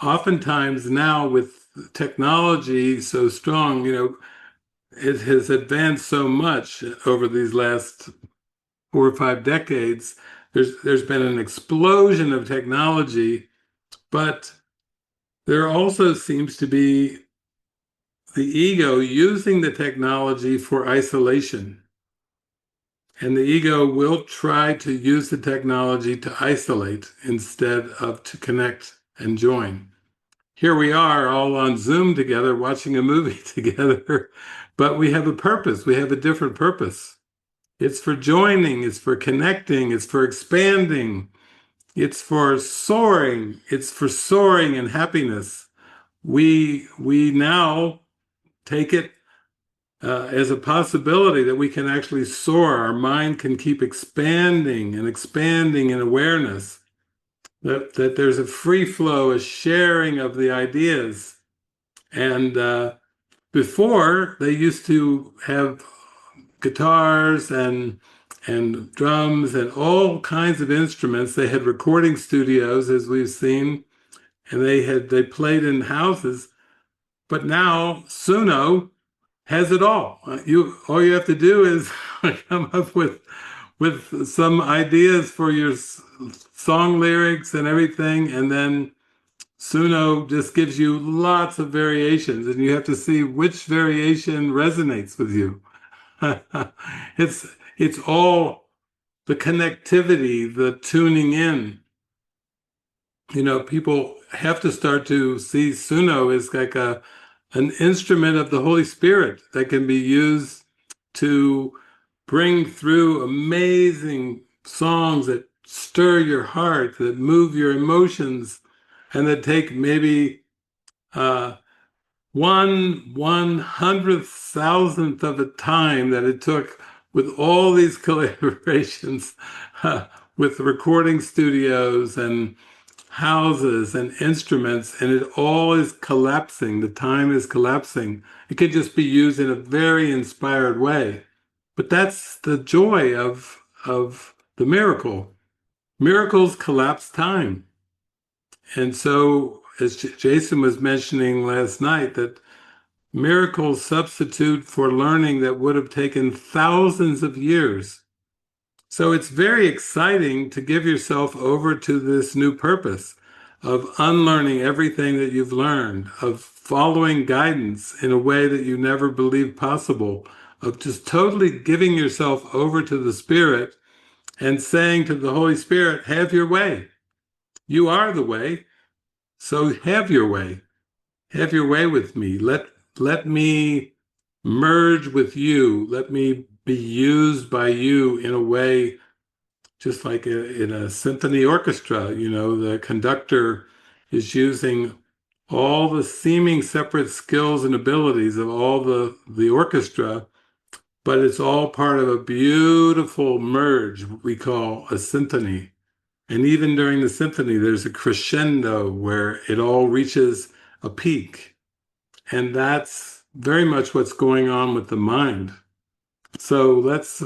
oftentimes now with technology so strong, it has advanced so much over these last 4 or 5 decades. There's been an explosion of technology, but there also seems to be the ego using the technology for isolation. And the ego will try to use the technology to isolate instead of to connect and join. Here we are all on Zoom together, watching a movie together, but we have a purpose. We have a different purpose. It's for joining, it's for connecting, it's for expanding, it's for soaring, it's for soaring in happiness. We now take it as a possibility that we can actually soar. Our mind can keep expanding and expanding in awareness, that there's a free flow, a sharing of the ideas. And before, they used to have guitars and drums and all kinds of instruments. They had recording studios, as we've seen, and they played in houses. But now Suno has it all. All you have to do is come up with some ideas for your song lyrics and everything, and then Suno just gives you lots of variations, and you have to see which variation resonates with you. it's it's all the connectivity, the tuning in. People have to start to see Suno as like an instrument of the Holy Spirit that can be used to bring through amazing songs that stir your heart, that move your emotions, and that take maybe uh, 1/100,000th of a time that it took with all these collaborations with recording studios and houses and instruments, and it all is collapsing. The time is collapsing. It could just be used in a very inspired way. But that's the joy of the miracle. Miracles collapse time. And so, as Jason was mentioning last night, that miracles substitute for learning that would have taken thousands of years. So it's very exciting to give yourself over to this new purpose of unlearning everything that you've learned, of following guidance in a way that you never believed possible, of just totally giving yourself over to the Spirit and saying to the Holy Spirit, have your way. You are the way, so have your way. Have your way with me. Let me merge with you. Let me be used by you in a way, just like in a symphony orchestra. The conductor is using all the seeming separate skills and abilities of all the orchestra, but it's all part of a beautiful merge we call a symphony. And even during the symphony, there's a crescendo where it all reaches a peak. And that's very much what's going on with the mind. So let's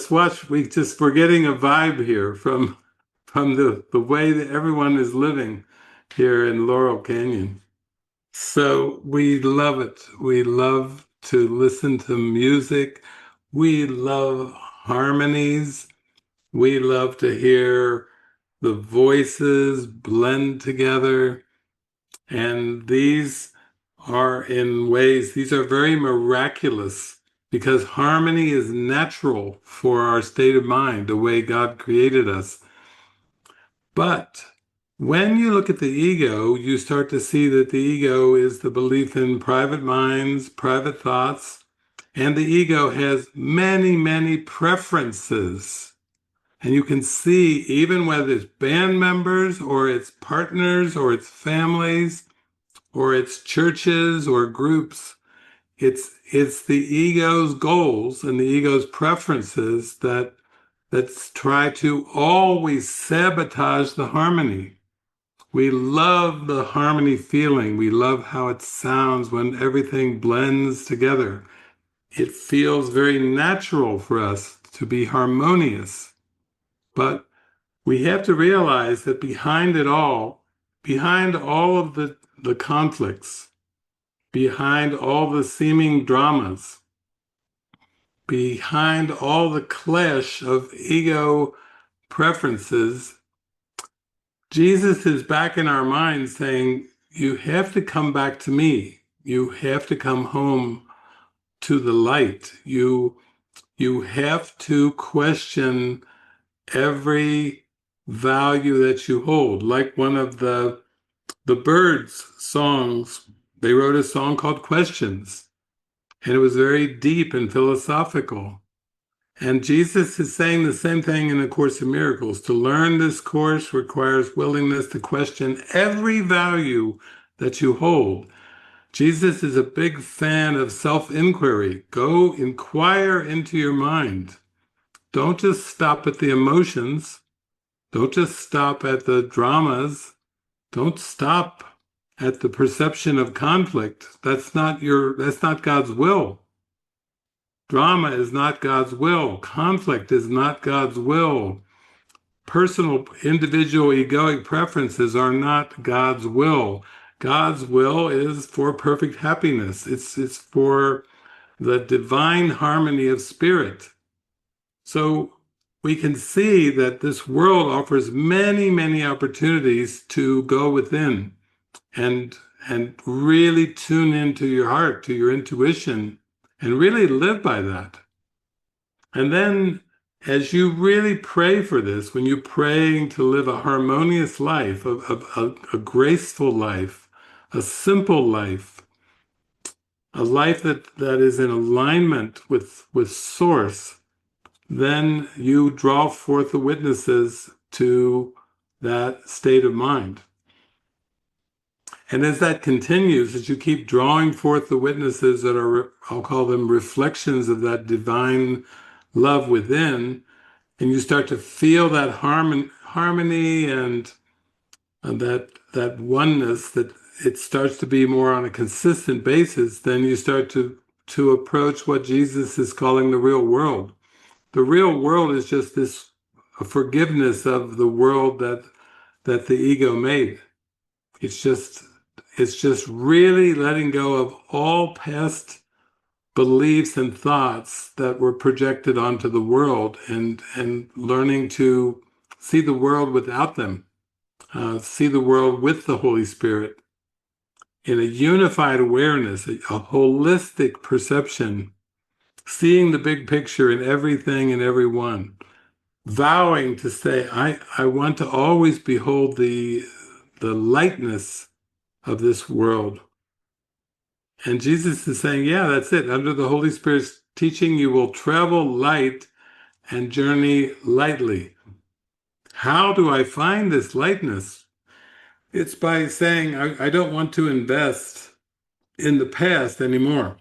watch. We're getting a vibe here from the way that everyone is living here in Laurel Canyon. So we love it. We love to listen to music. We love harmonies. We love to hear the voices blend together. And these are very miraculous because harmony is natural for our state of mind, the way God created us. But when you look at the ego, you start to see that the ego is the belief in private minds, private thoughts, and the ego has many, many preferences. And you can see, even whether it's band members or it's partners or it's families or it's churches or groups, it's the ego's goals and the ego's preferences that try to always sabotage the harmony. We love the harmony feeling. We love how it sounds when everything blends together. It feels very natural for us to be harmonious. But we have to realize that behind all of the conflicts, behind all the seeming dramas, behind all the clash of ego preferences, Jesus is back in our minds saying, you have to come back to me. You have to come home to the light. You have to question every value that you hold. Like one of the Byrds songs, they wrote a song called Questions, and it was very deep and philosophical. And Jesus is saying the same thing in the Course in Miracles. To learn this course requires willingness to question every value that you hold. Jesus is a big fan of self-inquiry. Go inquire into your mind. Don't just stop at the emotions. Don't just stop at the dramas. Don't stop at the perception of conflict. That's not God's will. Drama is not God's will. Conflict is not God's will. Personal, individual, egoic preferences are not God's will. God's will is for perfect happiness. It's for the divine harmony of spirit. So we can see that this world offers many, many opportunities to go within and and really tune into your heart, to your intuition, and really live by that. And then as you really pray for this, when you're praying to live a harmonious life, a graceful life, a simple life, a life that is in alignment with Source, then you draw forth the witnesses to that state of mind. And as that continues, as you keep drawing forth the witnesses that are, I'll call them reflections of that divine love within, and you start to feel that harmony and that oneness, that it starts to be more on a consistent basis, then you start to approach what Jesus is calling the real world. The real world is just this forgiveness of the world that the ego made. It's just really letting go of all past beliefs and thoughts that were projected onto the world and learning to see the world without them, see the world with the Holy Spirit in a unified awareness, a holistic perception, seeing the big picture in everything and everyone, vowing to say, I want to always behold the lightness of this world. And Jesus is saying, yeah, that's it. Under the Holy Spirit's teaching, you will travel light and journey lightly. How do I find this lightness? It's by saying, I don't want to invest in the past anymore.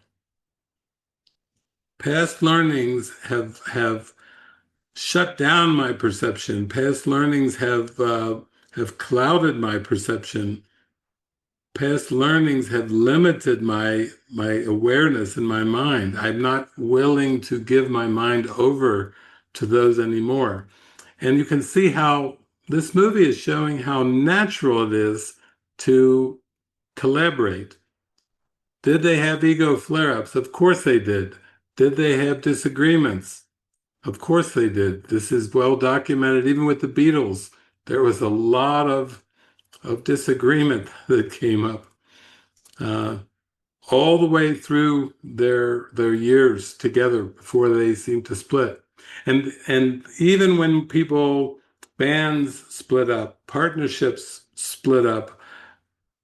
Past learnings have shut down my perception. Past learnings have clouded my perception. Past learnings have limited my awareness and my mind. I'm not willing to give my mind over to those anymore. And you can see how this movie is showing how natural it is to collaborate. Did they have ego flare-ups? Of course they did. Did they have disagreements? Of course they did. This is well documented. Even with the Beatles, there was a lot of disagreement that came up all the way through their years together before they seemed to split. And even when bands split up, partnerships split up,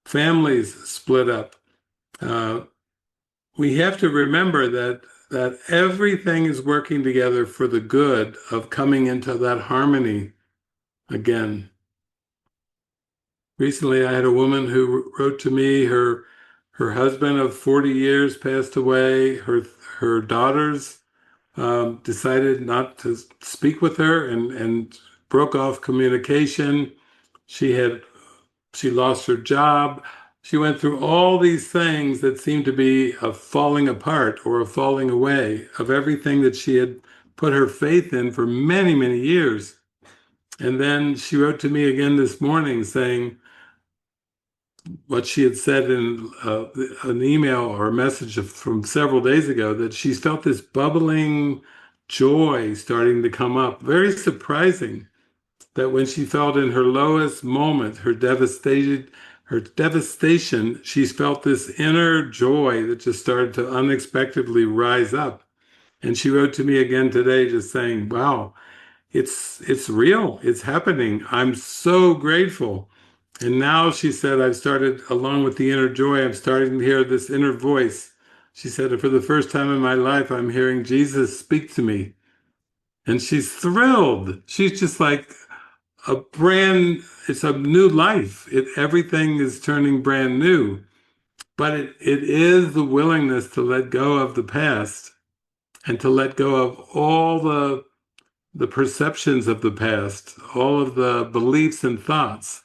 families split up, we have to remember that everything is working together for the good of coming into that harmony again. Recently, I had a woman who wrote to me, her husband of 40 years passed away. Her daughters decided not to speak with her and broke off communication. She lost her job. She went through all these things that seemed to be a falling apart or a falling away of everything that she had put her faith in for many, many years. And then she wrote to me again this morning saying what she had said in an email or a message from several days ago, that she felt this bubbling joy starting to come up. Very surprising that when she felt in her lowest moment, her devastation, she felt this inner joy that just started to unexpectedly rise up. And she wrote to me again today just saying, wow, it's real. It's happening. I'm so grateful. And now she said, I've started, along with the inner joy, I'm starting to hear this inner voice. She said, for the first time in my life, I'm hearing Jesus speak to me. And she's thrilled. She's just like it's a new life. Everything is turning brand new. But it is the willingness to let go of the past and to let go of all the perceptions of the past, all of the beliefs and thoughts.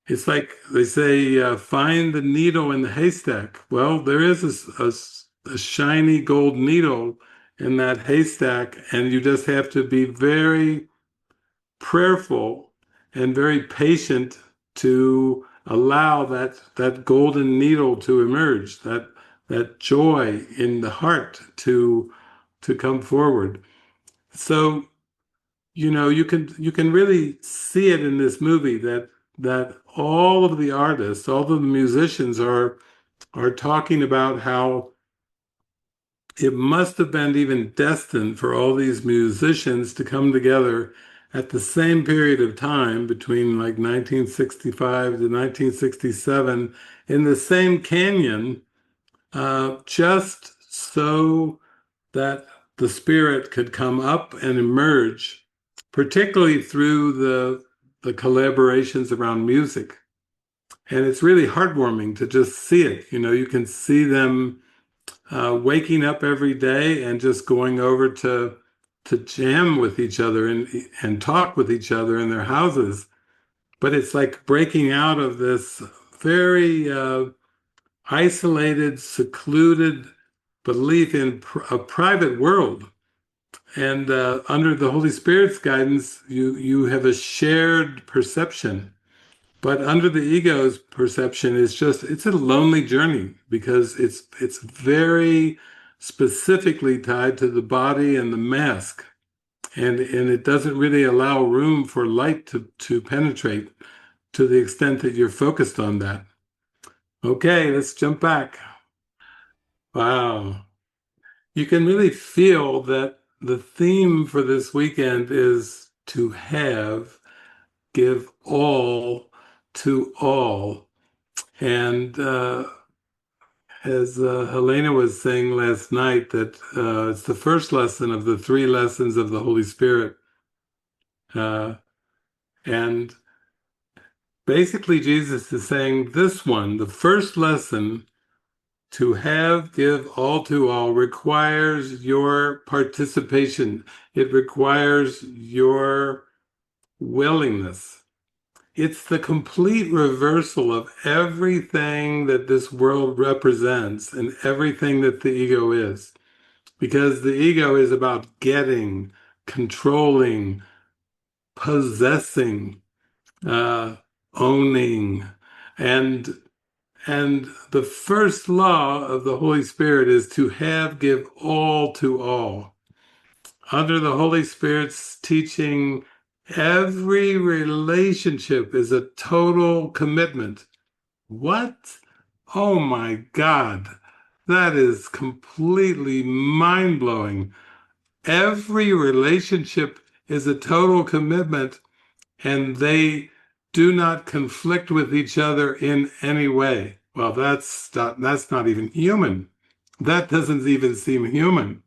It's like they say, find the needle in the haystack. Well, there is a shiny gold needle in that haystack, and you just have to be very prayerful and very patient to allow that golden needle to emerge, that joy in the heart to come forward. So, you can really see it in this movie that all of the artists, all of the musicians are talking about how it must have been even destined for all these musicians to come together at the same period of time between like 1965 to 1967 in the same canyon, just so that the spirit could come up and emerge, particularly through the collaborations around music. And it's really heartwarming to just see it. You can see them waking up every day and just going over to jam with each other and talk with each other in their houses. But it's like breaking out of this very isolated, secluded belief in a private world. And under the Holy Spirit's guidance, you have a shared perception. But under the ego's perception, it's a lonely journey because it's very specifically tied to the body and the mask. And it doesn't really allow room for light to penetrate to the extent that you're focused on that. Okay, let's jump back. Wow. You can really feel that the theme for this weekend is to have, give all to all. And as Helena was saying last night, that it's the first lesson of the three lessons of the Holy Spirit. Uh, and basically, Jesus is saying this one, the first lesson, to have, give all to all, requires your participation. It requires your willingness. It's the complete reversal of everything that this world represents and everything that the ego is. Because the ego is about getting, controlling, possessing, owning. And and the first law of the Holy Spirit is to have, give all to all. Under the Holy Spirit's teaching, every relationship is a total commitment. What? Oh my God. That is completely mind-blowing. Every relationship is a total commitment, and they do not conflict with each other in any way. Well, that's not even human. That doesn't even seem human.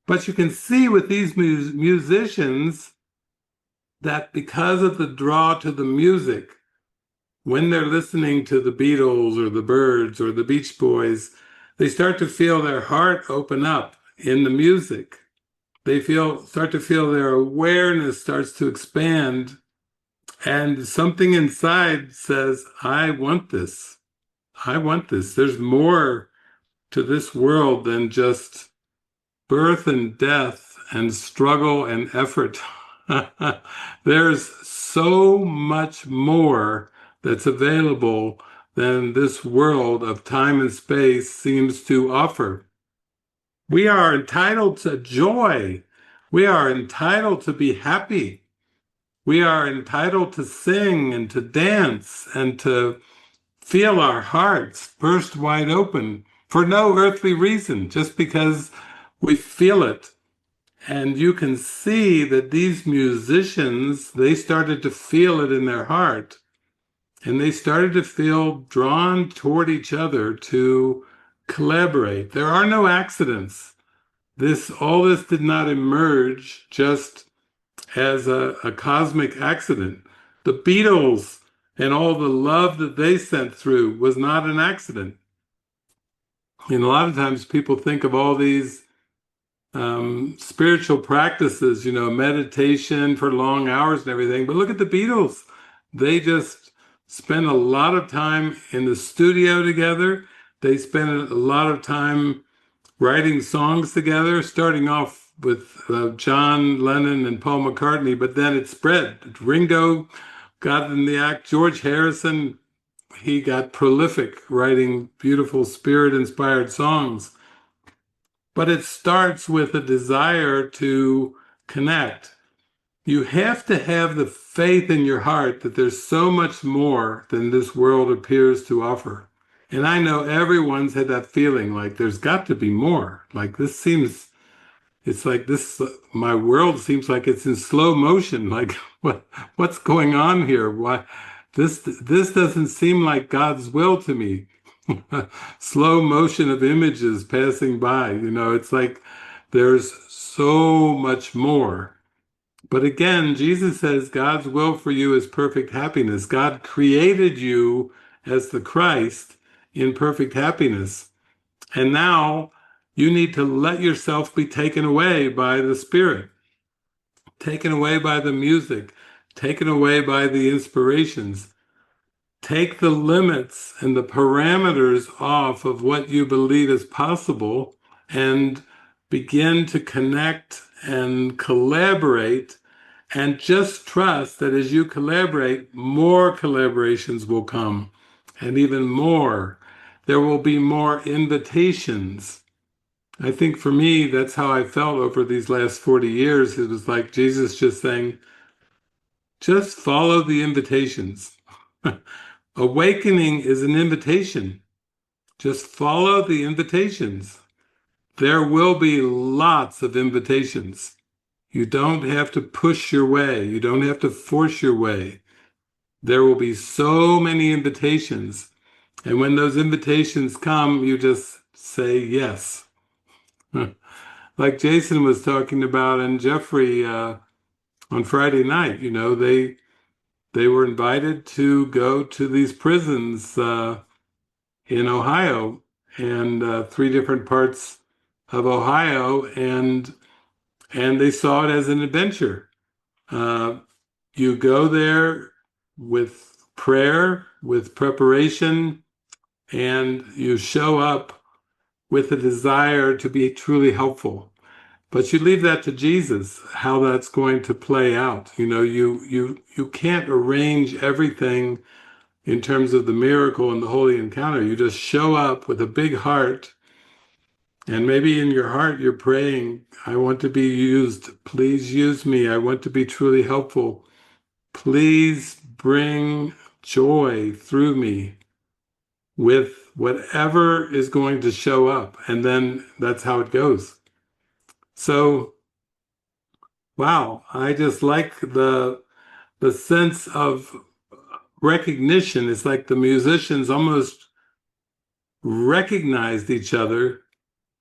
But you can see with these musicians that because of the draw to the music, when they're listening to the Beatles or the Byrds or the Beach Boys, they start to feel their heart open up in the music. They start to feel their awareness starts to expand, and something inside says, I want this. I want this. There's more to this world than just birth and death and struggle and effort. There's so much more that's available than this world of time and space seems to offer. We are entitled to joy. We are entitled to be happy. We are entitled to sing and to dance and to feel our hearts burst wide open for no earthly reason, just because we feel it. And you can see that these musicians, they started to feel it in their heart, and they started to feel drawn toward each other to collaborate. There are no accidents. All this did not emerge just as a cosmic accident. The Beatles and all the love that they sent through was not an accident. And a lot of times people think of all these spiritual practices, meditation for long hours and everything. But look at the Beatles. They just spent a lot of time in the studio together. They spent a lot of time writing songs together, starting off with John Lennon and Paul McCartney, but then it spread. Ringo got in the act. George Harrison, he got prolific writing beautiful spirit-inspired songs. But it starts with a desire to connect. You have to have the faith in your heart that there's so much more than this world appears to offer. And I know everyone's had that feeling like there's got to be more. Like this seems, it's like this, my world seems like it's in slow motion. Like what's going on here? Why this doesn't seem like God's will to me. Slow motion of images passing by, it's like there's so much more. But again, Jesus says God's will for you is perfect happiness. God created you as the Christ in perfect happiness. And now you need to let yourself be taken away by the Spirit, taken away by the music, taken away by the inspirations. Take the limits and the parameters off of what you believe is possible and begin to connect and collaborate and just trust that as you collaborate, more collaborations will come and even more. There will be more invitations. I think for me, that's how I felt over these last 40 years. It was like Jesus just saying, just follow the invitations. Awakening is an invitation. Just follow the invitations. There will be lots of invitations. You don't have to push your way. You don't have to force your way. There will be so many invitations. And when those invitations come, you just say yes. Like Jason was talking about and Jeffrey on Friday night, they were invited to go to these prisons in Ohio and three different parts of Ohio, and they saw it as an adventure. Uh, you go there with prayer, with preparation, and you show up with a desire to be truly helpful. But you leave that to Jesus, how that's going to play out. You can't arrange everything in terms of the miracle and the holy encounter. You just show up with a big heart, and maybe in your heart you're praying, I want to be used. Please use me. I want to be truly helpful. Please bring joy through me with whatever is going to show up. And then that's how it goes. So, wow, I just like the sense of recognition. It's like the musicians almost recognized each other.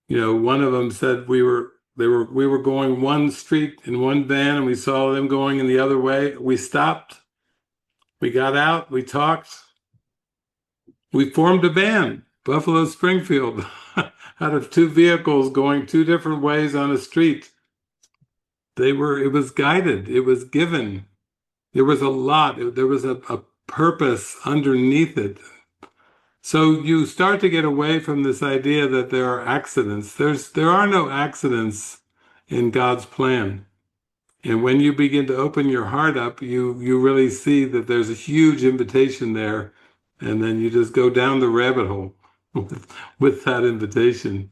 One of them said we were going one street in one van and we saw them going in the other way. We stopped, we got out, we talked, we formed a band, Buffalo Springfield, out of two vehicles going two different ways on a street. It was guided, it was given. There was a lot, there was a purpose underneath it. So you start to get away from this idea that there are accidents. There are no accidents in God's plan. And when you begin to open your heart up, you really see that there's a huge invitation there. And then you just go down the rabbit hole with that invitation.